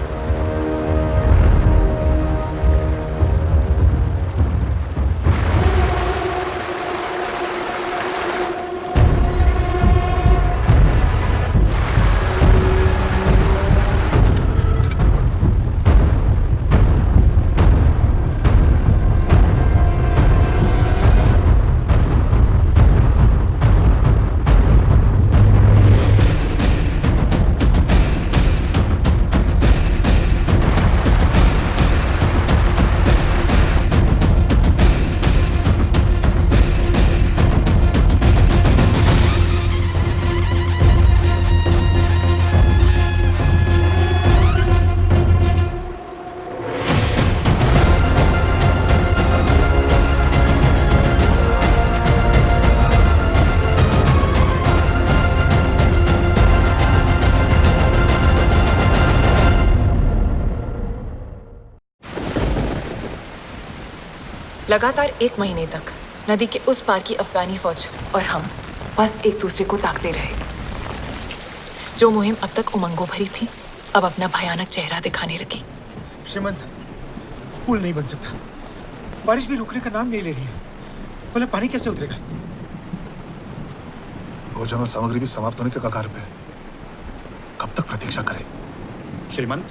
लगातार 1 महीने तक नदी के उस पार की अफगानी फौज और हम बस एक दूसरे को ताकते रहे। जो मुहिम अब तक उमंगों भरी थी, अब अपना भयानक चेहरा दिखाने लगी। श्रीमंत, पुल नहीं बन सकता। बारिश भी रुकने का नाम नहीं ले रही है। बोले पानी कैसे उतरेगा? भोजन और सामग्री भी समाप्त होने के कगार पे। कब तक प्रतीक्षा करें? श्रीमंत,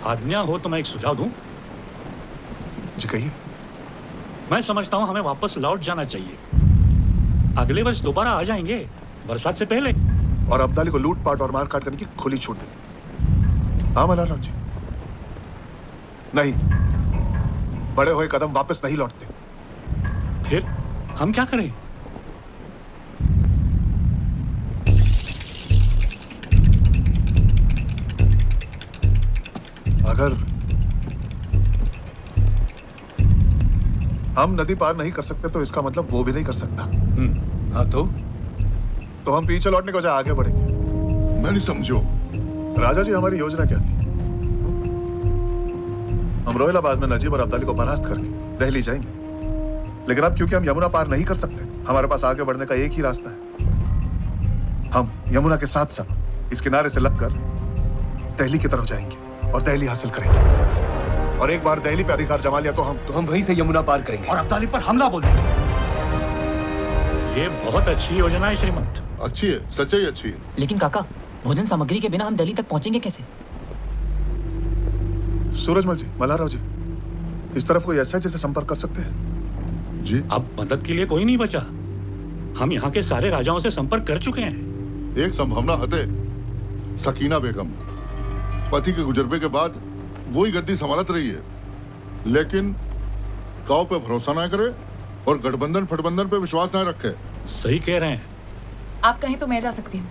आज्ञा हो तो मैं एक सुझाव दूं? जी कहिए। मैं समझता हूं हमें वापस लौट जाना चाहिए। अगले वर्ष दोबारा आ जाएंगे, बरसात से पहले। और अब्दाली को लूटपाट और मारकाट करने की खुली छूट दे। हाँ मल्हार राव जी। नहीं, बड़े हुए कदम वापस नहीं लौटते। फिर हम क्या करें? अगर हम नदी पार नहीं कर सकते तो इसका मतलब वो भी नहीं कर सकता। हाँ तो हम पीछे लौटने के बजाय आगे बढ़ेंगे। मैं नहीं समझो। राजा जी, हमारी योजना क्या थी? हम रोहिलाबाद में नजीब और अब्दाली को परास्त करके दिल्ली जाएंगे, लेकिन अब क्योंकि हम यमुना पार नहीं कर सकते, हमारे पास आगे बढ़ने का एक ही रास्ता है। हम यमुना के साथ साथ इस किनारे से लगकर दिल्ली की तरफ जाएंगे और दिल्ली हासिल करेंगे। और एक बार दिल्ली पे अधिकार जमा लिया तो हम वहीं से यमुना पार करेंगे और अब्दाली पर हमला बोल देंगे। ये बहुत अच्छी योजना है श्रीमंत। अच्छी है, सच्चाई अच्छी है। लेकिन काका, भोजन सामग्री के बिना हम दिल्ली तक पहुंचेंगे कैसे? सूरजमल जी, मल्हाराव जी, इस तरफ कोई ऐसा है जिसे संपर्क कर सकते हैं? जी। अब मदद के लिए कोई नहीं बचा। हम यहाँ के सारे राजाओं से संपर्क कर चुके हैं। एक संभावना हते सकीना बेगम, पति के गुजरबे के बाद वो ही गद्दी संभालत रही है, लेकिन गांव पे भरोसा ना करे और गठबंधन फटबंधन पे विश्वास ना रखे। सही कह रहे हैं। आप कहें तो मैं जा सकती हूँ।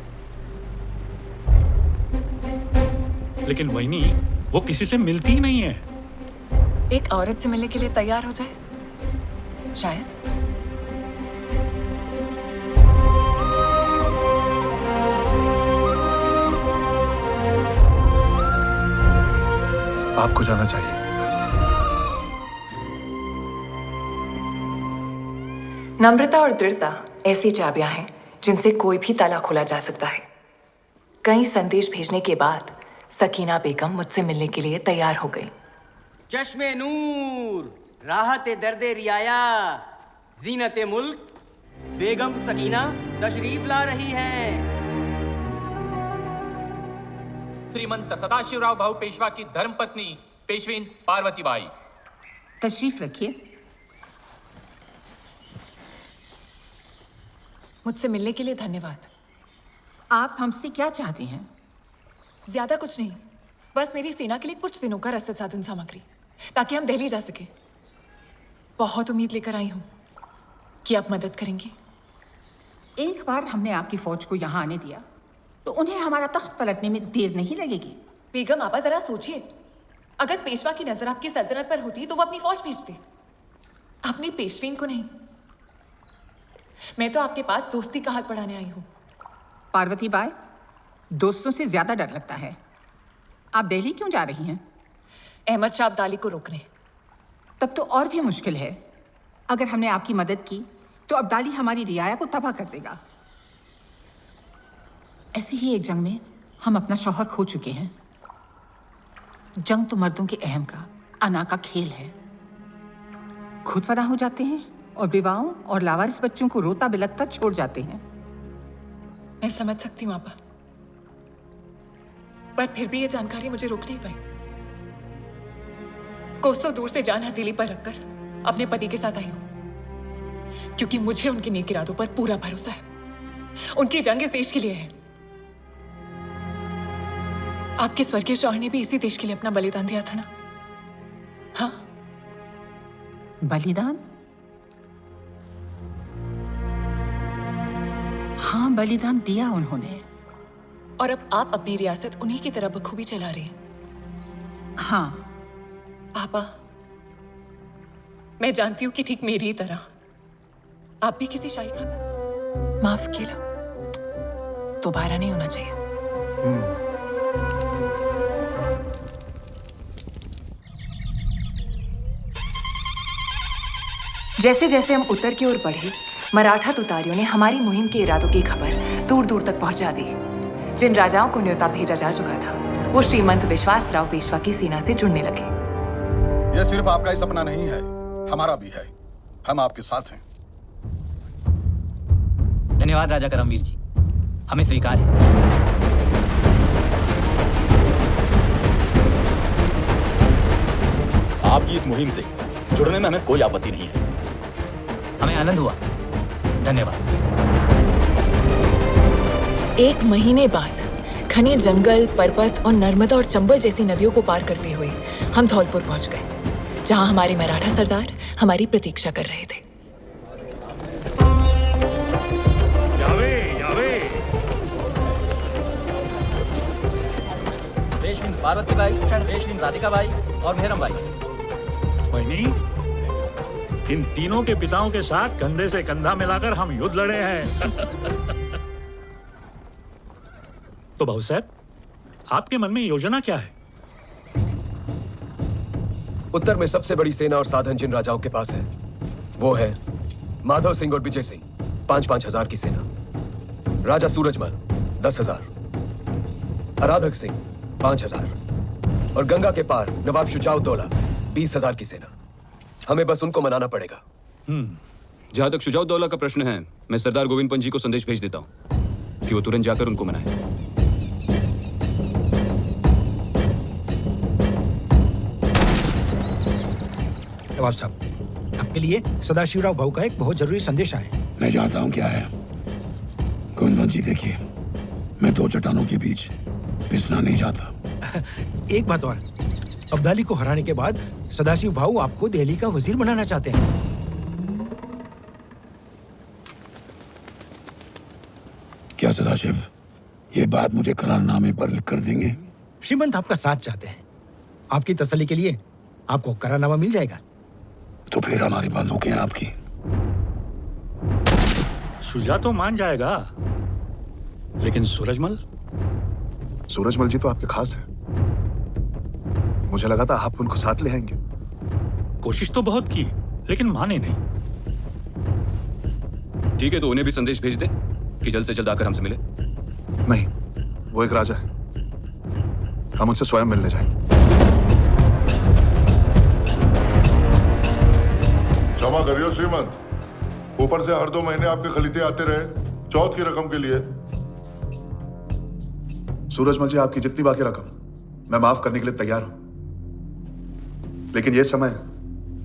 लेकिन वहीनी वो किसी से मिलती ही नहीं है। एक औरत से मिलने के लिए तैयार हो जाए, शायद। आपको जाना चाहिए। नम्रता और दृढ़ता ऐसी चाबियां हैं जिनसे कोई भी ताला खोला जा सकता है। कई संदेश भेजने के बाद सकीना बेगम मुझसे मिलने के लिए तैयार हो गई। चश्मे नूर, राहते दर्दे रियाया, जीनते मुल्क, बेगम सकीना तशरीफ ला रही है। श्रीमंत सदाशिवराव भाऊ पेशवा की धर्मपत्नी पेशवीन पार्वतीबाई। तशरीफ रखिए। मुझसे मिलने के लिए धन्यवाद। आप हमसे क्या चाहती हैं? ज्यादा कुछ नहीं, बस मेरी सेना के लिए कुछ दिनों का रसद साधन सामग्री, ताकि हम दिल्ली जा सके। बहुत उम्मीद लेकर आई हूं कि आप मदद करेंगे। एक बार हमने आपकी फौज को यहाँ आने दिया तो उन्हें हमारा तख्त पलटने में देर नहीं लगेगी। बेगम आपा जरा सोचिए, अगर पेशवा की नजर आपकी सल्तनत पर होती तो वो अपनी फौज भेजते, अपनी पेशवीन को नहीं। मैं तो आपके पास दोस्ती का हाथ बढ़ाने आई हूँ। पार्वती बाई, दोस्तों से ज्यादा डर लगता है। आप दिल्ली क्यों जा रही हैं? अहमद शाह अब्दाली को रोकने। तब तो और भी मुश्किल है। अगर हमने आपकी मदद की तो अब्दाली हमारी रियाया को तबाह कर देगा। ऐसी ही एक जंग में हम अपना शौहर खो चुके हैं। जंग तो मर्दों के अहम का, अना का खेल है। खुद फना हो जाते हैं और विवाहों और लावारिस बच्चों को रोता बिलखता छोड़ जाते हैं। मैं समझ सकती हूँ आपा, पर फिर भी ये जानकारी मुझे रोक नहीं पाई। कोसों दूर से जान हथेली पर रखकर अपने पति के साथ आई हूं, क्योंकि मुझे उनके नेक इरादों पर पूरा भरोसा है। उनकी जंग इस देश के लिए है। आपके स्वर्गीय शौहर ने भी इसी देश के लिए अपना बलिदान दिया था ना? हाँ, बलिदान? हाँ, बलिदान दिया उन्होंने। और अब आप अपनी रियासत उन्हीं की तरह बखूबी चला रहे हैं। हाँ आपा, मैं जानती हूं कि ठीक मेरी ही तरह आप भी किसी शाही खानदान। माफ किया, दोबारा नहीं होना चाहिए। जैसे जैसे हम उत्तर की ओर बढ़े, मराठा तुतारियों ने हमारी मुहिम के इरादों की खबर दूर दूर तक पहुंचा दी। जिन राजाओं को न्योता भेजा जा चुका था, वो श्रीमंत विश्वासराव पेशवा की सेना से जुड़ने लगे। यह सिर्फ आपका ही सपना नहीं है, हमारा भी है। हम आपके साथ हैं। धन्यवाद राजा करमवीर जी, हमें स्वीकार है। आपकी इस मुहिम से जुड़ने में हमें कोई आपत्ति नहीं है। हमें आनंद हुआ, धन्यवाद। एक महीने बाद घने जंगल, पर्वत और नर्मदा और चंबल जैसी नदियों को पार करते हुए हम धौलपुर पहुंच गए, जहां हमारे मराठा सरदार हमारी प्रतीक्षा कर रहे थे। यावे, यावे। पेशवीन पार्वतीबाई, पेशवीन राधिकाबाई और मेहरमबाई। वहीनी, इन तीनों के पिताओं के साथ कंधे से कंधा मिलाकर हम युद्ध लड़े हैं। तो भाऊ साहब, आपके मन में योजना क्या है? उत्तर में सबसे बड़ी सेना और साधन जिन राजाओं के पास है वो है माधव सिंह और विजय सिंह, 5-5 हजार की सेना। राजा सूरजमल 10,000, आराधक सिंह 5,000 और गंगा के पार नवाब शुजाउद्दौला 20,000 की सेना। हमें बस उनको मनाना पड़ेगा। जहां तक शुजाउद्दौला का प्रश्न है, मैं सरदार गोविंद पंत जी को संदेश भेज देता हूं कि वो तुरंत जाकर उनको मनाए। नवाब साहब, आपके लिए सदाशिवराव भाऊ का एक बहुत जरूरी संदेश आया है। मैं जानता हूं क्या है। गोविंद जी, देखिए, मैं दो चट्टानों के बीच पिसना नहीं चाहता। एक बात और, अब्दाली को हराने के बाद सदाशिव भाऊ आपको दिल्ली का वजीर बनाना चाहते हैं। क्या सदाशिव ये बात मुझे करारनामे पर लिख कर देंगे? श्रीमंत आपका साथ चाहते हैं। आपकी तसल्ली के लिए आपको करारनामा मिल जाएगा। तो फिर हमारी बंदूकें आपकी। शुजा तो मान जाएगा, लेकिन सूरजमल? सूरजमल जी तो आपके खास हैं। मुझे लगा था आप उनको साथ ले आएंगे। कोशिश तो बहुत की, लेकिन माने नहीं। ठीक है, तो उन्हें भी संदेश भेज दे कि जल्द से जल्द आकर हमसे मिले। नहीं, वो एक राजा है, हम उनसे स्वयं मिलने जाएंगे। क्षमा करियो श्रीमंत, ऊपर से हर 2 महीने आपके खलीते आते रहे चौथ की रकम के लिए। सूरजमल जी, आपकी जितनी बाकी रकम मैं माफ करने के लिए तैयार हूं, लेकिन यह समय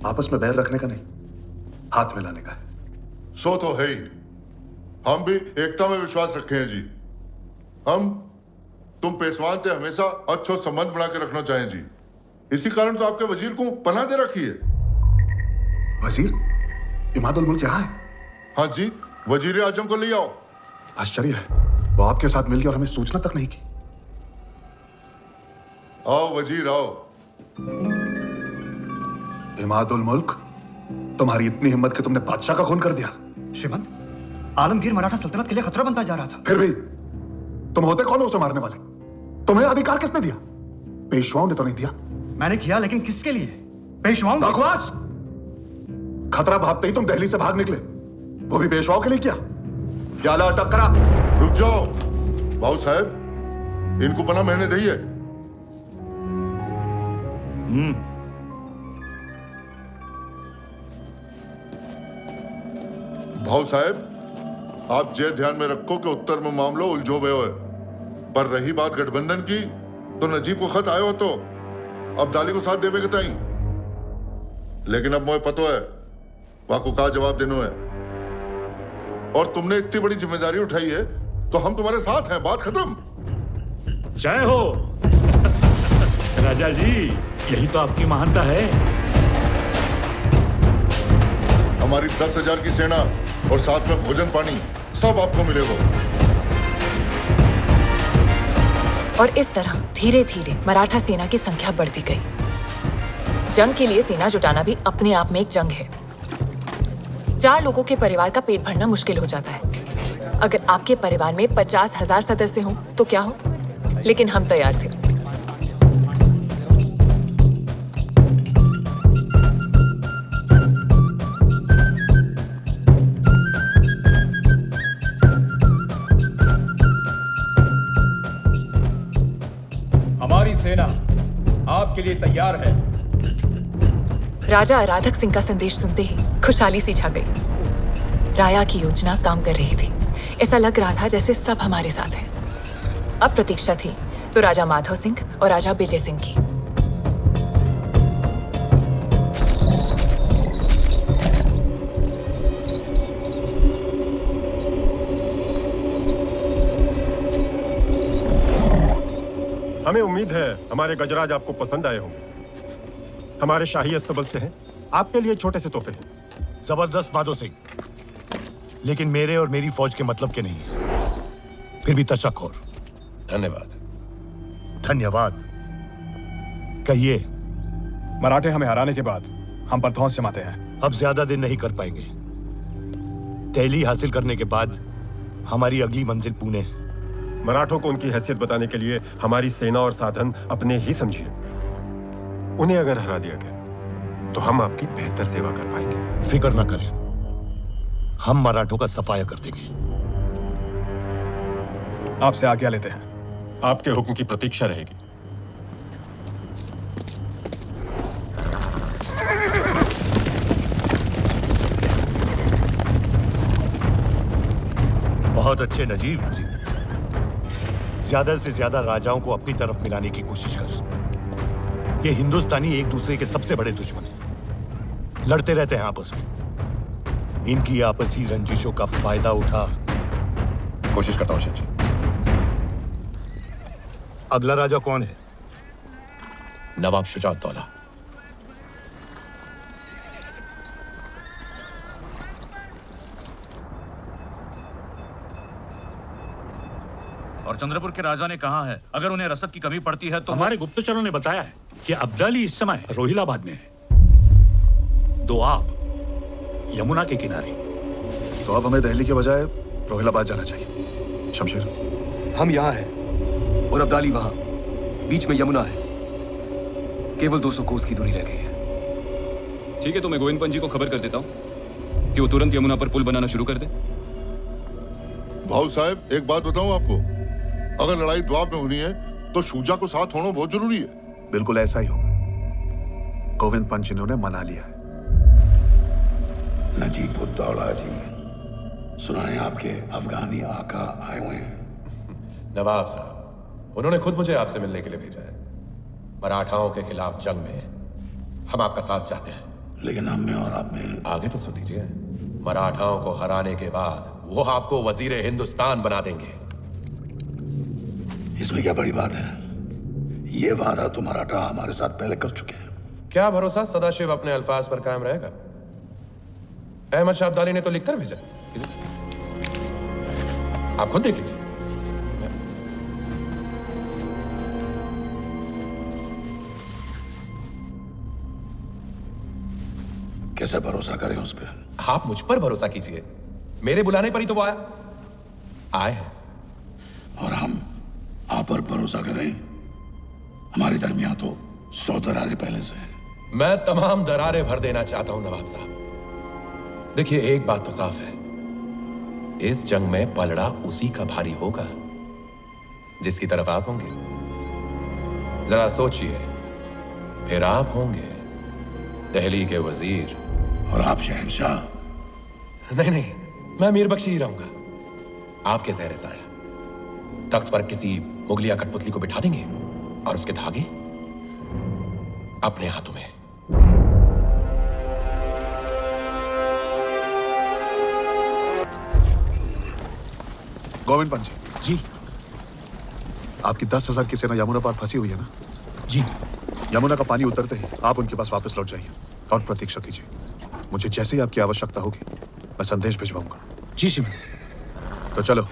आपस में बैर रखने का नहीं, हाथ मिलाने का है। सो तो है ही। हम भी एकता में विश्वास रखे हैं जी। हम तुम पेशवान थे हमेशा अच्छो संबंध बना के रखना चाहें जी। इसी कारण तो आपके वजीर को पनाह दे रखी है। वजीर? इमादुल मुल्क यहाँ है? हाँ जी, वजीर आजम को ले आओ। आश्चर्य है, वो आपके साथ मिल गया और हमें सूचना तक नहीं की। आओ वजीर आओ। इमादुल मुल्क, तुम्हारी इतनी हिम्मत कि तुमने बादशाह का खून कर दिया। श्रीमंत, आलमगीर मराठा सल्तनत के लिए खतरा बनता जा रहा था। फिर भी तुम होते कौन हो उसे मारने वाले? तुम्हें अधिकार किसने दिया? पेशवाओं ने तो नहीं दिया। मैंने किया, लेकिन किसके लिए? पेशवाओं? बकवास! खतरा भागते ही तुम दिल्ली से भाग निकले, वो भी पेशवाओं के लिए किया। क्या ला अटक करा? रुक जाओ भाऊ साहब, इनको पना मैंने दी है। भाऊ साहब, आप जे ध्यान में रखो कि उत्तर में मामलो उलझो गयो है। पर रही बात गठबंधन की, तो नजीब को खत आयो तो अब्दाली को साथ देवे के ताई। लेकिन अब मुझे पतो है वाको का जवाब देनो है, और तुमने इतनी बड़ी जिम्मेदारी उठाई है तो हम तुम्हारे साथ हैं। बात खत्म। जय हो राजा जी, यही तो आपकी महानता है। हमारी 10,000 की सेना और साथ में भोजन पानी सब आपको मिलेगा। और इस तरह धीरे धीरे मराठा सेना की संख्या बढ़ती गई। जंग के लिए सेना जुटाना भी अपने आप में एक जंग है। 4 लोगों के परिवार का पेट भरना मुश्किल हो जाता है। अगर आपके परिवार में 50,000 सदस्य हों तो क्या हो, लेकिन हम तैयार थे। हमारी सेना आपके लिए तैयार है। राजा आराधक सिंह का संदेश सुनते ही खुशहाली सी छा गई। राया की योजना काम कर रही थी। ऐसा लग रहा था जैसे सब हमारे साथ हैं। अब प्रतीक्षा थी तो राजा माधव सिंह और राजा विजय सिंह की। हमें उम्मीद है हमारे गजराज आपको पसंद आए होंगे। हमारे शाही अस्तबल से हैं, आपके लिए छोटे से तोहफे हैं। जबरदस्त माधो सिंह, लेकिन मेरे और मेरी फौज के मतलब के नहीं है। फिर भी तशक्कुर। धन्यवाद। धन्यवाद। कहिए। मराठे हमें हराने के बाद हम पर धौंस जमाते हैं। अब ज्यादा दिन नहीं कर पाएंगे। दिल्ली हासिल करने के बाद हमारी अगली मंजिल पुणे है। मराठों को उनकी हैसियत बताने के लिए हमारी सेना और साधन अपने ही समझिए। उन्हें अगर हरा दिया गया तो हम आपकी बेहतर सेवा कर पाएंगे। फिक्र ना करें, हम मराठों का सफाया कर देंगे। आपसे आज्ञा लेते हैं। आपके हुक्म की प्रतीक्षा रहेगी। बहुत अच्छे नजीब जी। ज्यादा से ज्यादा राजाओं को अपनी तरफ मिलाने की कोशिश कर। ये हिंदुस्तानी एक दूसरे के सबसे बड़े दुश्मन हैं, लड़ते रहते हैं आपस में। इनकी आपसी रंजिशों का फायदा उठा। कोशिश करता हूं शेख जी। अगला राजा कौन है? नवाब शुजाउद्दौला। और चंद्रपुर के राजा ने कहा है अगर उन्हें रसद की कमी पड़ती है तो हमारे गुप्तचरों ने बताया है कि अब्दाली इस समय रोहिलाबाद में है, दोआब यमुना के किनारे। तो अब हमें दिल्ली के बजाय रोहिलाबाद जाना चाहिए। शमशेर, हम यहाँ हैं और अब्दाली वहां, बीच में यमुना है, केवल 200 कोस की दूरी रह गई है। ठीक है, तो मैं गोविंद पंत जी को खबर कर देता हूँ कि वो तुरंत यमुना पर पुल बनाना शुरू कर दे। भाऊ साहब, एक बात बताऊं आपको, अगर लड़ाई द्वाब में होनी है तो शूजा को साथ होना बहुत जरूरी है। बिल्कुल ऐसा ही होगा। गोविंद पंत जी ने उन्हें मना लिया है। नजीबुद्दौला जी, सुना है आपके अफगानी आका आए हुए हैं। नवाब साहब, उन्होंने खुद मुझे आपसे मिलने के लिए भेजा है। मराठाओं के खिलाफ जंग में हम आपका साथ चाहते हैं। लेकिन हम में और आप में आगे तो सुन लीजिए। मराठाओं को हराने के बाद वो आपको वजीर हिंदुस्तान बना देंगे। इसमें क्या बड़ी बात है? ये वादा तो मराठा हमारे साथ पहले कर चुके हैं। क्या भरोसा सदाशिव अपने अल्फाज पर कायम रहेगा? अहमद शाह अब्दाली ने तो लिखकर भेजा, आप खुद देख लीजिए। कैसे भरोसा करें उस पर? आप मुझ पर भरोसा कीजिए, मेरे बुलाने पर ही तो वो आए हैं। और हम आप पर भरोसा करें? हमारे दरमियान तो 100 दरारें पहले से हैं। मैं तमाम दरारें भर देना चाहता हूं नवाब साहब। देखिए, एक बात तो साफ है, इस जंग में पलड़ा उसी का भारी होगा जिसकी तरफ आप होंगे। जरा सोचिए, फिर आप होंगे दिल्ली के वजीर और आप शहंशाह। नहीं नहीं, मैं मीर बख्शी ही रहूंगा, आपके ज़हरे साया। तख्त पर किसी मुगलिया कठपुतली को बिठा देंगे और उसके धागे अपने हाथों में। गोविंद पंत जी, आपकी 10,000 की सेना यमुना पार फंसी हुई है ना? जी। यमुना का पानी उतरते ही आप उनके पास वापस लौट जाइए और प्रतीक्षा कीजिए। मुझे जैसे ही आपकी आवश्यकता होगी मैं संदेश भिजवाऊंगा। जी श्रीमान। तो चलो,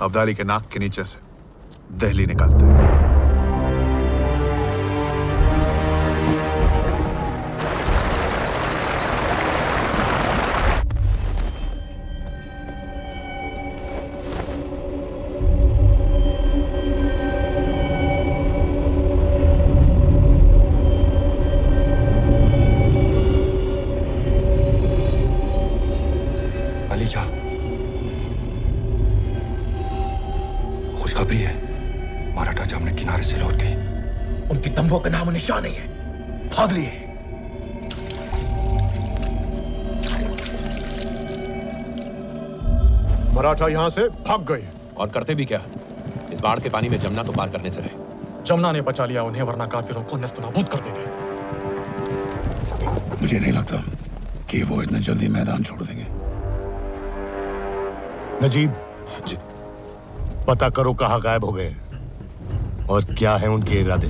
अब्दाली के नाक के नीचे से दिल्ली निकालते हैं। खुशखबरी है, मराठा जामने किनारे से लौट गए। उनकी तंबू का नाम निशान नहीं है, भाग लिए। मराठा यहां से भाग गए। और करते भी क्या? इस बाढ़ के पानी में जमुना तो पार करने से रहे। जमुना ने बचा लिया उन्हें, वरना काफिरों को नेस्तनाबूद कर देते। मुझे नहीं लगता कि वो इतने जल्दी मैदान छोड़ देंगे। नजीब जी, पता करो कहाँ गायब हो गए और क्या है उनके इरादे।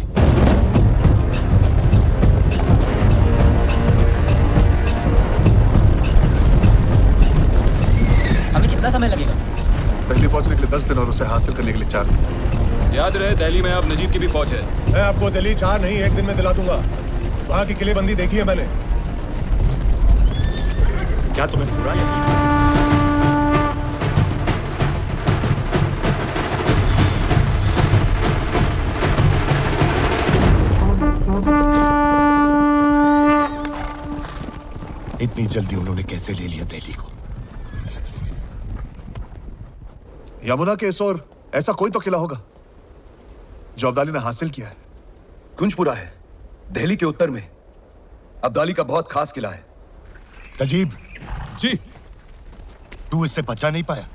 हमें कितना समय लगेगा? दिल्ली पहुंचने के लिए 10 दिन और उसे हासिल करने के लिए 4 दिन। याद रहे, दिल्ली में अब नजीब की भी फौज है। मैं आपको दिल्ली 4 नहीं 1 दिन में दिला दूंगा। वहां की किलेबंदी देखी है मैंने। क्या तुम्हें पूरा यकीन? इतनी जल्दी उन्होंने कैसे ले लिया दिल्ली को? यमुना के इस ओर ऐसा कोई तो किला होगा जो अब्दाली ने हासिल किया है। कुंजपुरा है, दिल्ली के उत्तर में। अब्दाली का बहुत खास किला है। नजीब जी, तू इससे बचा नहीं पाया?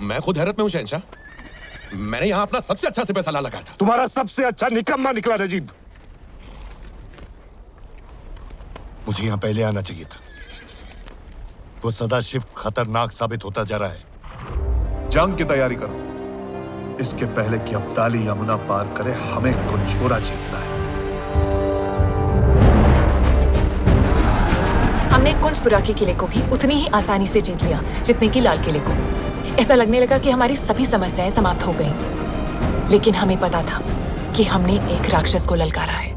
मैं खुद हैरत में हूं शहंशाह। मैंने यहाँ अपना सबसे अच्छा सिपह सालार लगाया था। तुम्हारा सबसे अच्छा निकम्मा निकला नजीब। मुझे यहाँ पहले आना चाहिए था। वो सदाशिव खतरनाक साबित होता जा रहा है। जंग की तैयारी करो। इसके पहले कि अब्दाली यमुना पार करे, हमें कुंजपुरा जीतना है। हमने कुंजपुरा के किले को भी उतनी ही आसानी से जीत लिया जितने कि लाल किले को। ऐसा लगने लगा कि हमारी सभी समस्याएं समाप्त हो गईं। लेकिन हमें पता था कि हमने एक राक्षस को ललकारा है।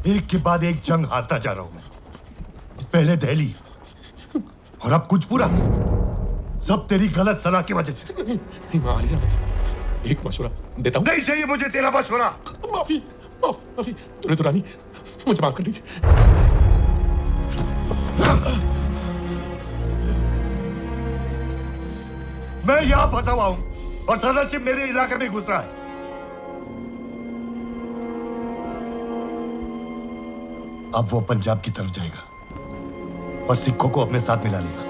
एक के बाद एक जंग हारता जा रहा हूं मैं। पहले दिल्ली और अब कुंजपुरा। सब तेरी गलत सलाह की वजह से। एक मशवरा देता हूं। नहीं चाहिए मुझे तेरा मशवरा। माफी दुरानी, मुझे माफ कर दीजिए। मैं यहां फंसा हुआ हूं और सदाशिव मेरे इलाके में घुस रहा है। अब वो पंजाब की तरफ जाएगा और सिखों को अपने साथ मिला लेगा।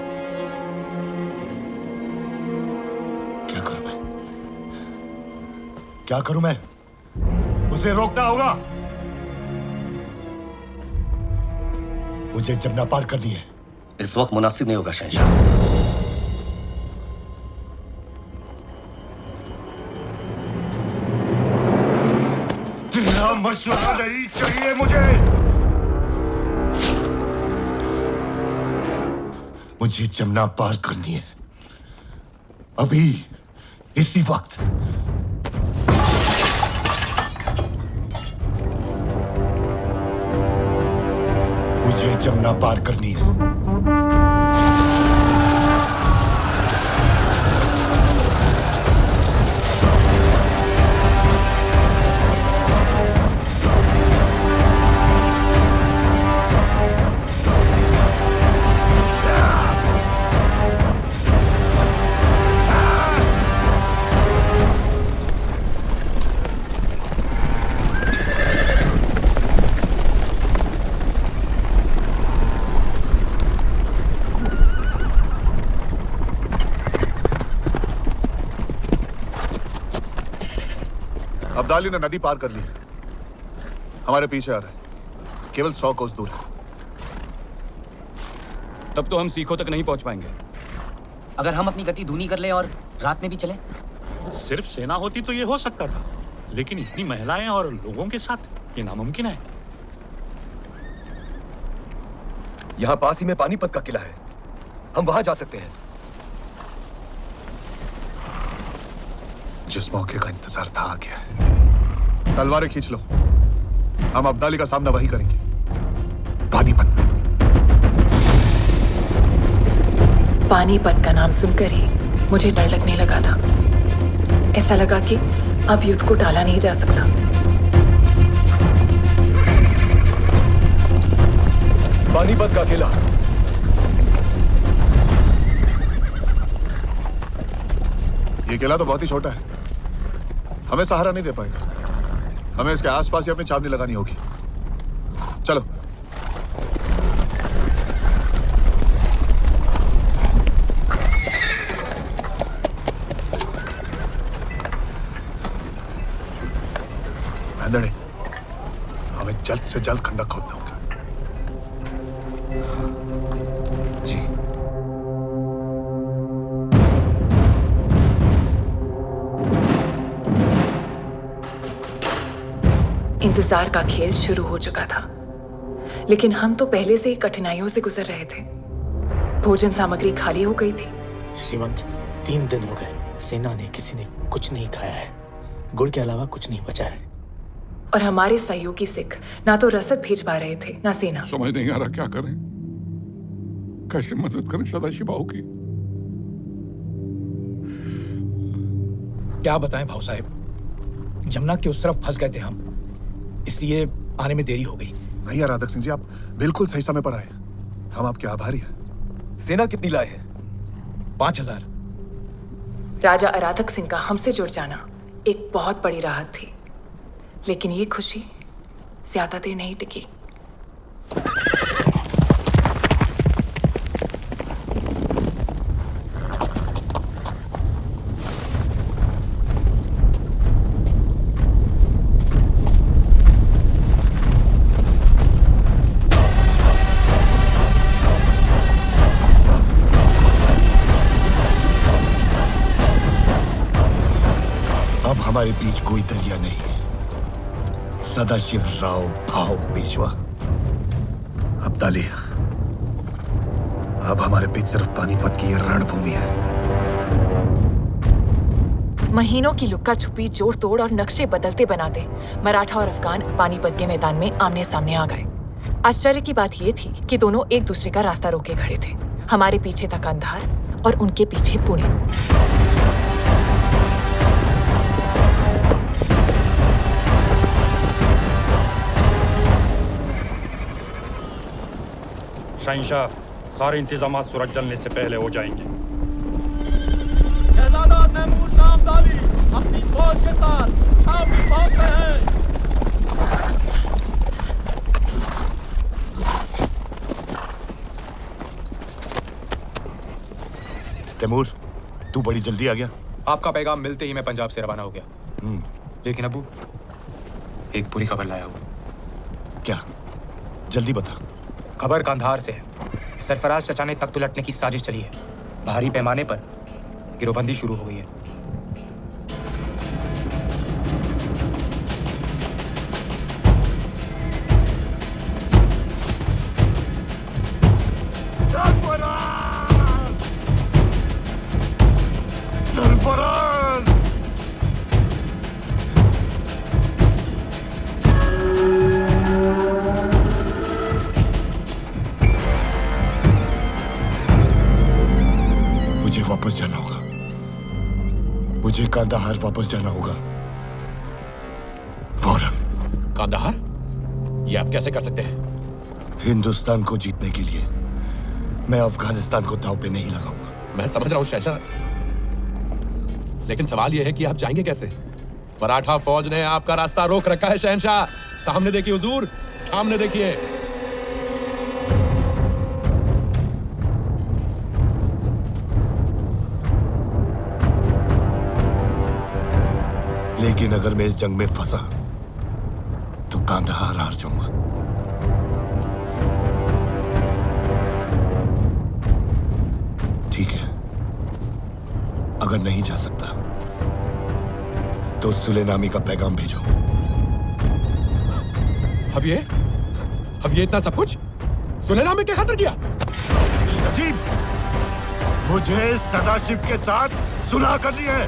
क्या करूं मैं? उसे रोकना होगा। मुझे जमुना पार करनी है। इस वक्त मुनासिब नहीं होगा शहंशाह। तेरा मशवरा नहीं चाहिए मुझे। मुझे जमुना पार करनी है, अभी, इसी वक्त। मुझे जमुना पार करनी है। अब्दाली ने नदी पार कर ली। हमारे पीछे आ रहा है। केवल 100 कोस दूर है। तब तो हम सीखों तक नहीं पहुंच पाएंगे। अगर हम अपनी गति धीमी कर लें और रात में भी चलें? सिर्फ सेना होती तो ये हो सकता था, लेकिन इतनी महिलाएं और लोगों के साथ ये नामुमकिन है। यहां पास ही में पानीपत का किला है, हम वहां जा सकते हैं। जिस मौके का इंतजार था आ गया है। तलवारें खींच लो। हम अब्दाली का सामना वही करेंगे, पानीपत में। पानीपत का नाम सुनकर ही मुझे डर लगने लगा था। ऐसा लगा कि अब युद्ध को टाला नहीं जा सकता। पानीपत का किला। ये किला तो बहुत ही छोटा है, हमें सहारा नहीं दे पाएगा। हमें इसके आसपास ही अपनी छावनी लगानी होगी। चलो। मैंदड़े, हमें जल्द से जल्द खंडक खोदना होगा। जी। इंतजार का खेल शुरू हो चुका था, लेकिन हम तो पहले से ही कठिनाइयों से गुजर रहे थे। भोजन सामग्री खाली हो गई थी। श्रीमंत, 3 दिन हो गए, सेना ने किसी ने कुछ नहीं खाया है। गुड़ के अलावा कुछ नहीं बचा है। और हमारे सहयोगी सिख ना तो रसद भेज पा रहे थे, ना सेना। समझ नहीं आ रहा क्या करें, कैसे मदद करें सदाशिव बाहू की। क्या बताएं भाऊ साहब, जमुना के उस तरफ फंस गए थे हम, इसलिए आने में देरी हो गई। नहीं यार राधक सिंह जी, आप बिल्कुल सही समय पर आए। हम आपके आभारी हैं। सेना कितनी लाए हैं? 5000। राजा अराधक सिंह का हमसे जुड़ जाना एक बहुत बड़ी राहत थी, लेकिन ये खुशी ज्यादा देर नहीं टिकी। हमारे बीच कोई दरिया नहीं है। सदाशिव राव भाव पेशवा। अब्दाली, अब हमारे बीच सिर्फ पानीपत की ये रणभूमि है। महीनों की लुक्का छुपी, जोड़ तोड़ और नक्शे बदलते बनाते मराठा और अफगान पानीपत के मैदान में आमने सामने आ गए। आश्चर्य की बात यह थी कि दोनों एक दूसरे का रास्ता रोके खड़े थे। हमारे पीछे था कंधार और उनके पीछे पुणे। शहंशाह, सारे इंतजाम सूरज जलने से पहले हो जाएंगे। शहजादा तैमूर शाह अब्दाली अपनी फौज के साथ छावनी पहुंच गए हैं। तैमूर, तू बड़ी जल्दी आ गया। आपका पैगाम मिलते ही मैं पंजाब से रवाना हो गया। लेकिन अबू, एक बुरी खबर लाया हूं। क्या? जल्दी बता। खबर कंधार से है। सरफराज चचा ने तख्त उलटने की साजिश चली है। भारी पैमाने पर गिरोहबंदी शुरू हो गई है। मुझे वापस जाना होगा। मुझे कांदाहार वापस जाना होगा। फौरन। कांदाहार? ये आप कैसे कर सकते हैं? हिंदुस्तान को जीतने के लिए मैं अफगानिस्तान को दांव पे नहीं लगाऊंगा। मैं समझ रहा हूं शहंशाह, लेकिन सवाल यह है कि आप जाएंगे कैसे? मराठा फौज ने आपका रास्ता रोक रखा है शहंशाह। सामने देखिए हुजूर, सामने देखिए। लेकिन अगर मैं इस जंग में फंसा तो कांदाहार हार जाऊंगा। ठीक है, अगर नहीं जा सकता तो सुलेनामी का पैगाम भेजो। अब ये इतना सब कुछ सुलेनामी के खातिर किया? अजीब, मुझे सदाशिव के साथ सुलह करनी है।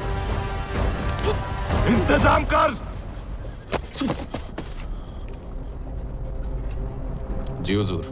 इंतजाम कर। जी हुजूर।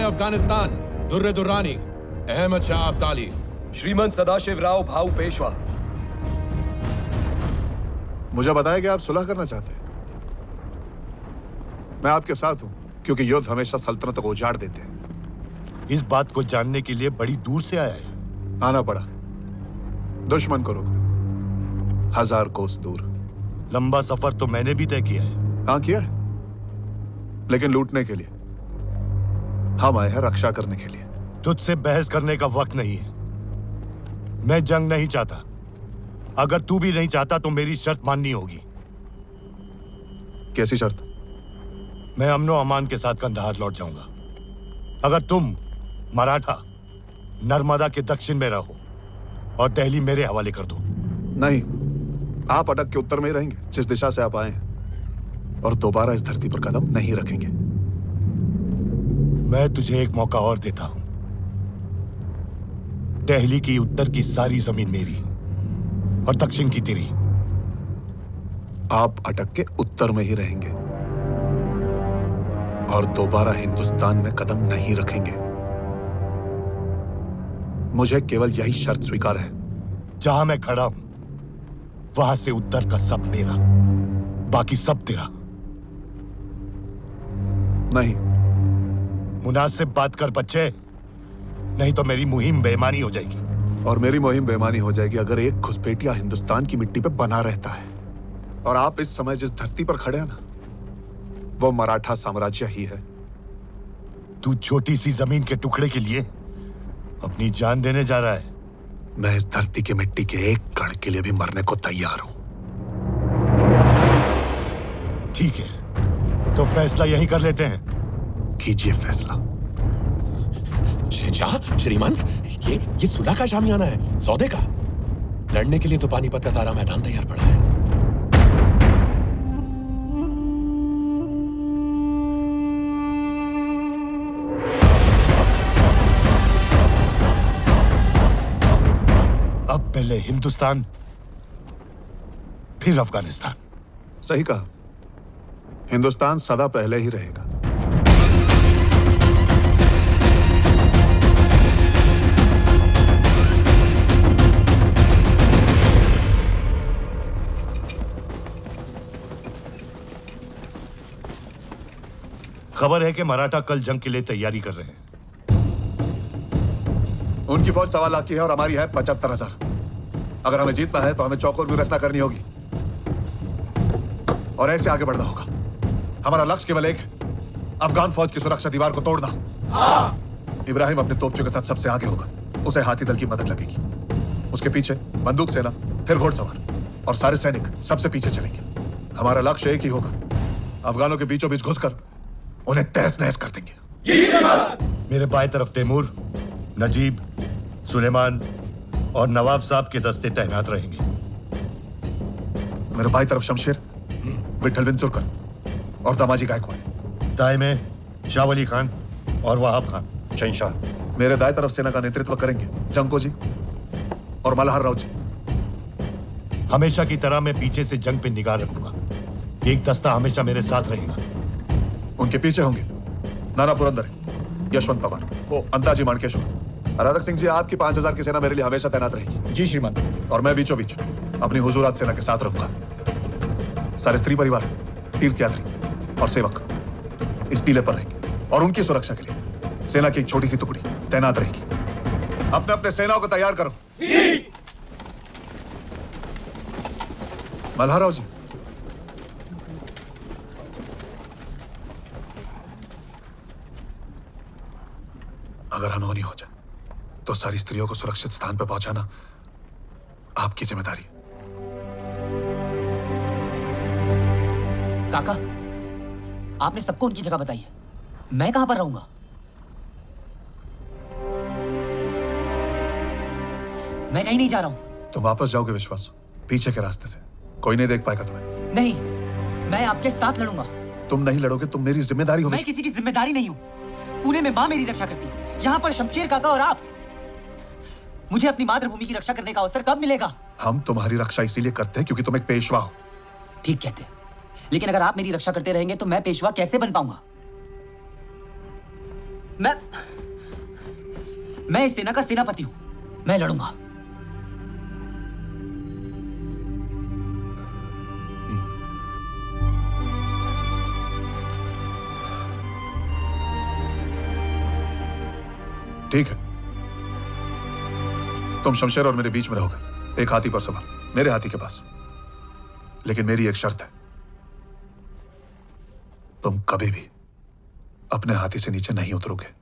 अफगानिस्तान दुर्रे दुर्रानी अहमद शाह अब्दाली। श्रीमंत सदाशिव राव भाऊ पेशवा। मुझे बताया कि आप सुलह करना चाहते हैं। मैं आपके साथ हूं, क्योंकि युद्ध हमेशा सल्तनत को उजाड़ देते हैं। इस बात को जानने के लिए बड़ी दूर से आया है। आना पड़ा, दुश्मन को रोकने, 1000 कोस दूर। लंबा सफर तो मैंने भी तय किया है। हाँ किया है, लेकिन लूटने के लिए। हम आए हैं रक्षा करने के लिए। तुझसे बहस करने का वक्त नहीं है। मैं जंग नहीं चाहता। अगर तू भी नहीं चाहता तो मेरी शर्त माननी होगी। कैसी शर्त? मैं अमनो अमान के साथ कंधार लौट जाऊंगा अगर तुम मराठा नर्मदा के दक्षिण में रहो और दिल्ली मेरे हवाले कर दो। नहीं, आप अटक के उत्तर में ही रहेंगे, जिस दिशा से आप आए हैं, और दोबारा इस धरती पर कदम नहीं रखेंगे। मैं तुझे एक मौका और देता हूं। दिल्ली की उत्तर की सारी जमीन मेरी और दक्षिण की तेरी। आप अटक के उत्तर में ही रहेंगे और दोबारा हिंदुस्तान में कदम नहीं रखेंगे। मुझे केवल यही शर्त स्वीकार है। जहां मैं खड़ा हूं वहां से उत्तर का सब मेरा, बाकी सब तेरा। नहीं। मुनासिब बात कर बच्चे, नहीं तो मेरी मुहिम बेईमानी हो जाएगी। और मेरी मुहिम बेईमानी हो जाएगी अगर एक घुसपैठिया हिंदुस्तान की मिट्टी पे बना रहता है। और आप इस समय जिस धरती पर खड़े हैं ना, वो मराठा साम्राज्य ही है। तू छोटी सी जमीन के टुकड़े के लिए अपनी जान देने जा रहा है। मैं इस धरती की मिट्टी के एक कण के लिए भी मरने को तैयार हूं। ठीक है, तो फैसला यही कर लेते हैं। कीजिए फैसला। शहंशाह, श्रीमंत, ये सुलह का शामियाना है, सौदे का। लड़ने के लिए तो पानीपत का सारा मैदान तैयार पड़ा है। अब पहले हिंदुस्तान, फिर अफगानिस्तान। सही कहा, हिंदुस्तान सदा पहले ही रहेगा। खबर है कि मराठा कल जंग के लिए तैयारी कर रहे हैं। उनकी फौज 1.25 लाख की है और हमारी है 75,000। अगर हमें जीतना है तो हमें चौकोर व्यवस्था करनी होगी और ऐसे आगे बढ़ना होगा। हमारा लक्ष्य केवल एक, अफगान फौज की सुरक्षा दीवार को तोड़ना। इब्राहिम अपने तोपचों के साथ सबसे आगे होगा, उसे हाथी दल की मदद लगेगी। उसके पीछे बंदूक सेना, फिर घोड़सवार और सारे सैनिक सबसे पीछे चलेंगे। हमारा लक्ष्य एक ही होगा, अफगानों के बीचों बीच घुसकर उन्हें तहस नहस कर देंगे। मेरे बाएं तरफ तैमूर, नजीब, सुलेमान और नवाब साहब के दस्ते तैनात रहेंगे। मेरे बाईं तरफ शमशेर, विठल विंचुरकर और दामाजी गायकवाड़। दाएं में शाह वली खान और वहाब खान। शहंशाह, मेरे दाएं तरफ सेना का नेतृत्व करेंगे जंको जी और मल्हार राव जी। हमेशा की तरह मैं पीछे से जंग पे निगाह रखूंगा। एक दस्ता हमेशा मेरे साथ रहेगा। उनके पीछे होंगे नाना पुरंदर, यशवंत पवार, अंताजी माणकेश्वर। राधक सिंह जी, आपकी 5,000 की सेना मेरे लिए हमेशा तैनात रहेगी। जी श्रीमंत। और मैं बीचों बीच अपनी हुजूरात सेना के साथ रहूंगा। सारे स्त्री परिवार, तीर्थयात्री और सेवक इस टीले पर रहेंगे और उनकी सुरक्षा के लिए सेना की एक छोटी सी टुकड़ी तैनात रहेगी। अपने अपने सेनाओं को तैयार करो। मल्हार राव जी, अगर अनहोनी हो जाए तो सारी स्त्रियों को सुरक्षित स्थान पर पहुंचाना आपकी जिम्मेदारी। काका, आपने सबको उनकी जगह बताई है, मैं कहां पर रहूंगा? मैं कहीं नहीं जा रहा हूं। तुम वापस जाओगे विश्वास, पीछे के रास्ते से। कोई नहीं देख पाएगा तुम्हें। नहीं, मैं आपके साथ लड़ूंगा। तुम नहीं लड़ोगे, तुम मेरी जिम्मेदारी हो। मैं किसी की जिम्मेदारी नहीं हूं। पुणे में माँ मेरी रक्षा करती, यहाँ पर शमशेर काका और आप। मुझे अपनी मातृभूमि की रक्षा करने का अवसर कब मिलेगा? हम तुम्हारी रक्षा इसीलिए करते हैं क्योंकि तुम एक पेशवा हो। ठीक कहते हैं, लेकिन अगर आप मेरी रक्षा करते रहेंगे तो मैं पेशवा कैसे बन पाऊंगा? मैं इस सेना का सेनापति हूं, मैं लड़ूंगा। ठीक है, तुम शमशेर और मेरे बीच में रहोगे, एक हाथी पर सवार, मेरे हाथी के पास। लेकिन मेरी एक शर्त है, तुम कभी भी अपने हाथी से नीचे नहीं उतरोगे।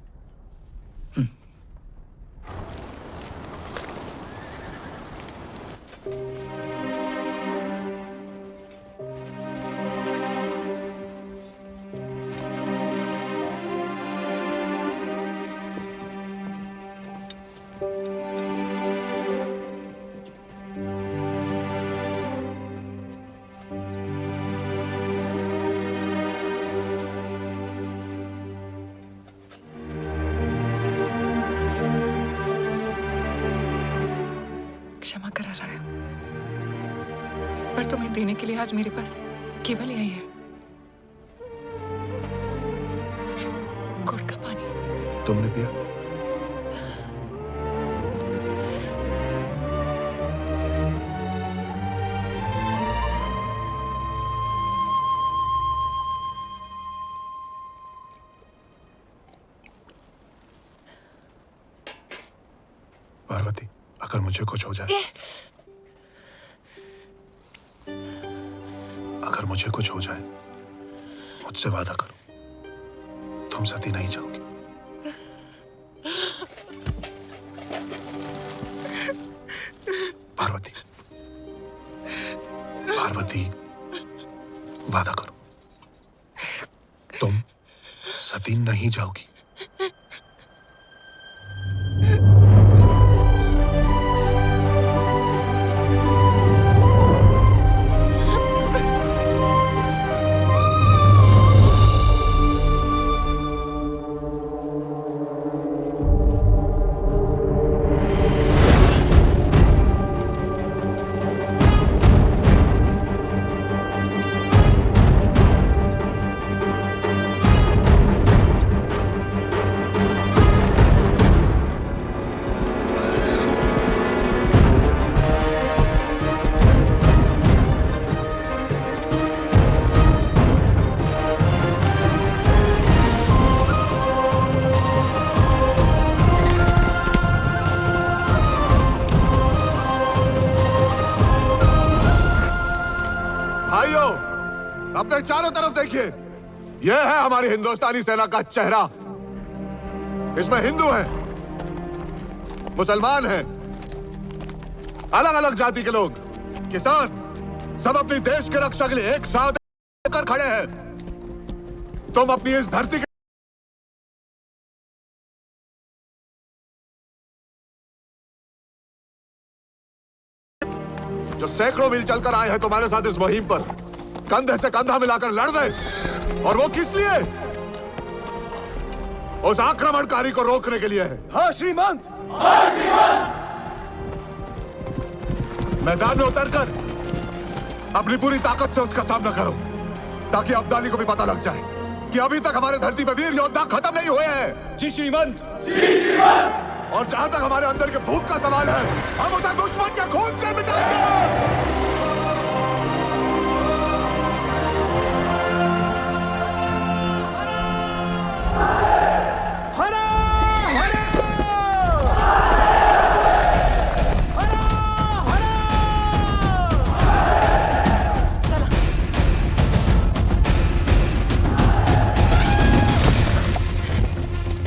क्षमा करा रहा है, पर तुम्हें देने के लिए आज मेरे पास केवल यही है, गुड़ का पानी। तुमने पिया? पार्वती, अगर मुझे कुछ हो जाए मुझे कुछ हो जाए, मुझसे वादा करो तुम सती नहीं जाओगी। पार्वती, पार्वती, वादा करो तुम सती नहीं जाओगी। भाइयों, अपने चारों तरफ देखिए, यह है हमारी हिंदुस्तानी सेना का चेहरा। इसमें हिंदू हैं, मुसलमान हैं, अलग अलग जाति के लोग, किसान, सब अपनी देश के रक्षा के लिए एक साथ होकर खड़े हैं। तुम अपनी इस धरती के जो सैकड़ों मील चलकर आए हैं तुम्हारे साथ इस मुहिम पर, कंधे से कंधा मिलाकर लड़ गए। और वो किस लिए? उस आक्रमणकारी को रोकने के लिए है। हाँ श्रीमंत। हाँ श्रीमंत। मैदान में उतरकर अपनी पूरी ताकत से उसका सामना करो, ताकि अब्दाली को भी पता लग जाए कि अभी तक हमारे धरती पर वीर योद्धा खत्म नहीं हुए हैं। जी श्रीमंत। जी श्रीमंत। और जहां तक हमारे अंदर के भूख का सवाल है, हम उसे दुश्मन के खून से मिटाएंगे।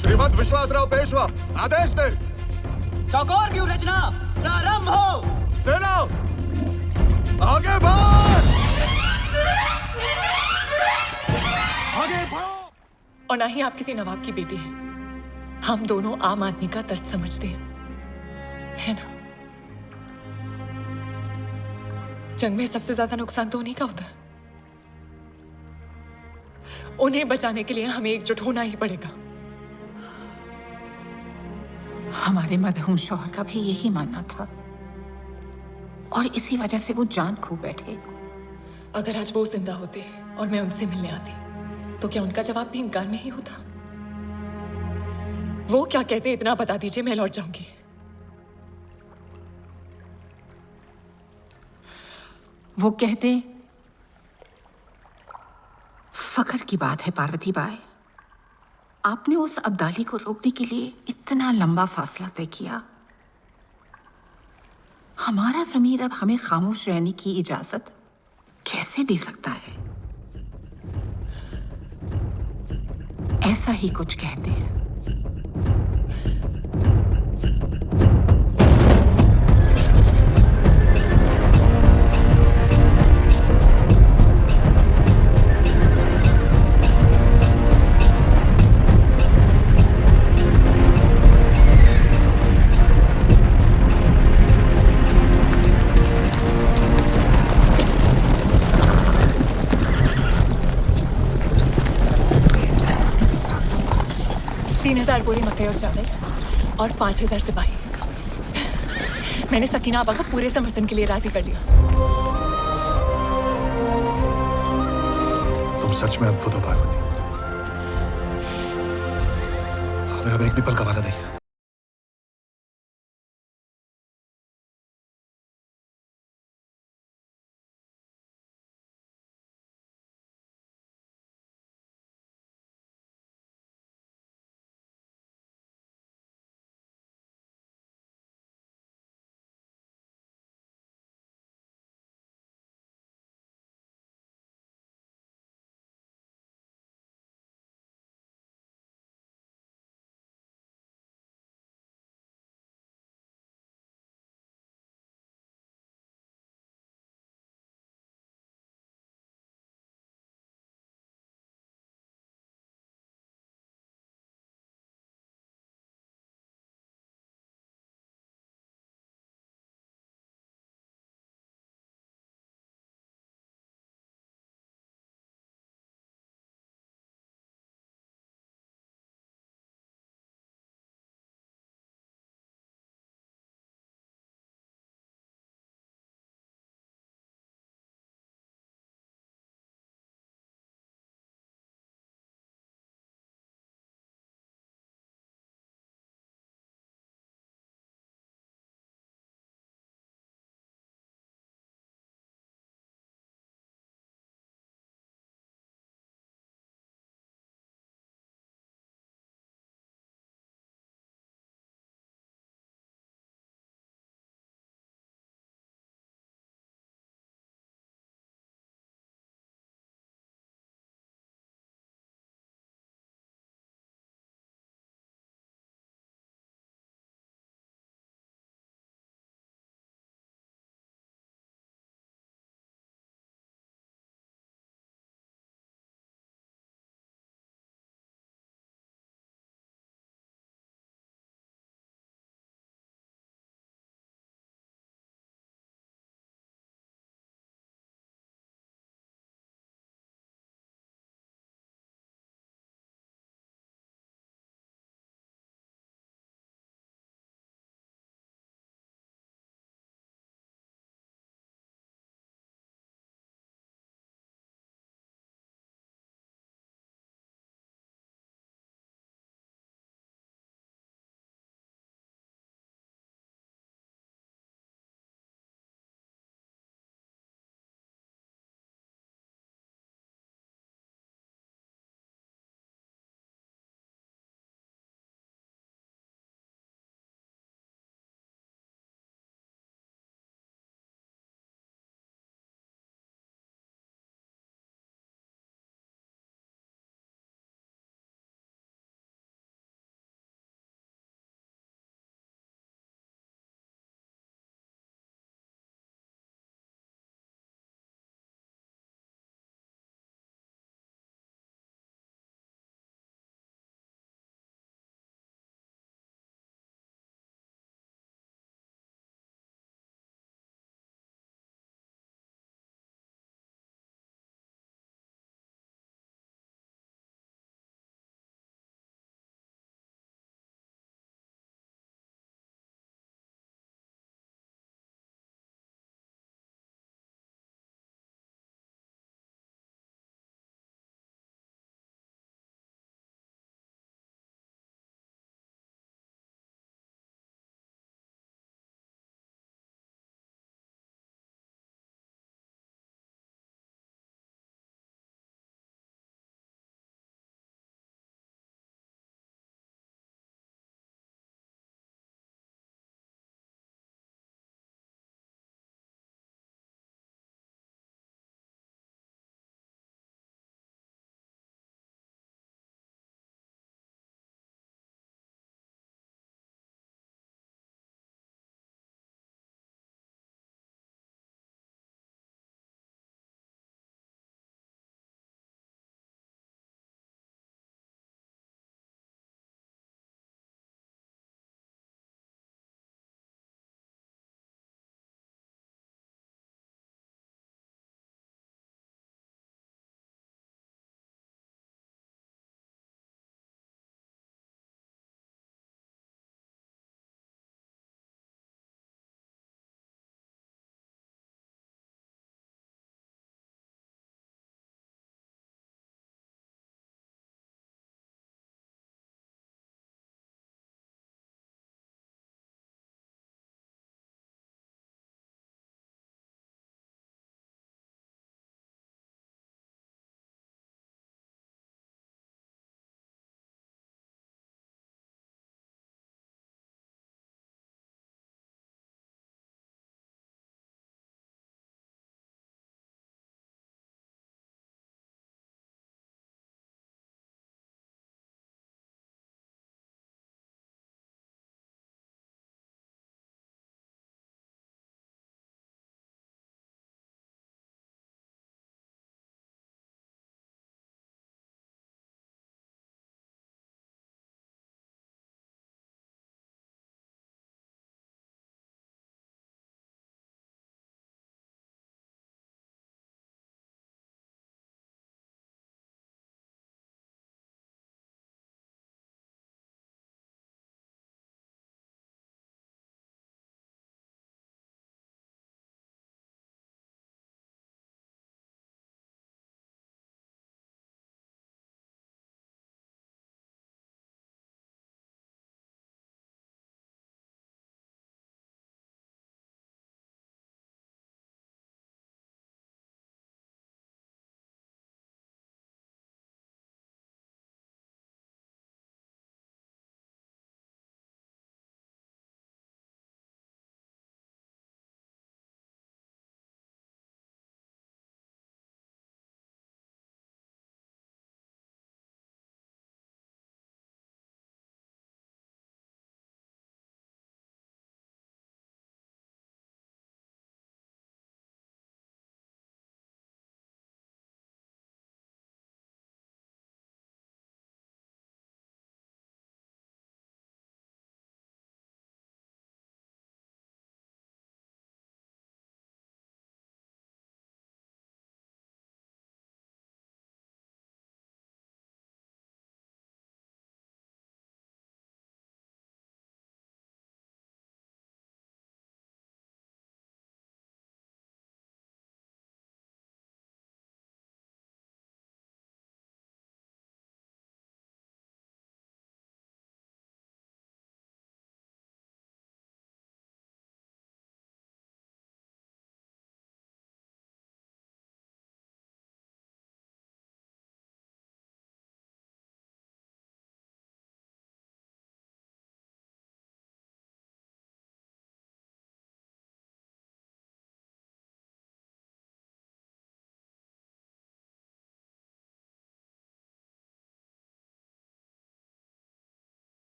श्रीमंत विश्वासराव पेशवा आदेश दे। चौकोर की रचना प्रारंभ हो। सेना आगे बढ़। आगे बढ़ो। और ना ही आप किसी नवाब की बेटी है। हम दोनों आम आदमी का दर्द समझते हैं, है ना? जंग में सबसे ज्यादा नुकसान तो उन्हीं का होता है। उन्हें बचाने के लिए हमें एकजुट होना ही पड़ेगा। हमारे मरहूम शौहर का भी यही मानना था, और इसी वजह से वो जान खो बैठे। अगर आज वो जिंदा होते और मैं उनसे मिलने आती, तो क्या उनका जवाब भी इनकार में ही होता? वो क्या कहते, इतना बता दीजिए, मैं लौट जाऊंगी। वो कहते, फख्र की बात है पार्वती बाई, आपने उस अब्दाली को रोकने के लिए इतना लंबा फासला तय किया। हमारा ज़मीर अब हमें खामोश रहने की इजाजत कैसे दे सकता है? ऐसा ही कुछ कहते हैं। बोरी मकई और चावल और 5000 सिपाही। मैंने सकीना आपा को पूरे समर्थन के लिए राजी कर लिया। तुम सच में अद्भुत हो पार्वती। हमें अब एक भी पल गंवाना नहीं है।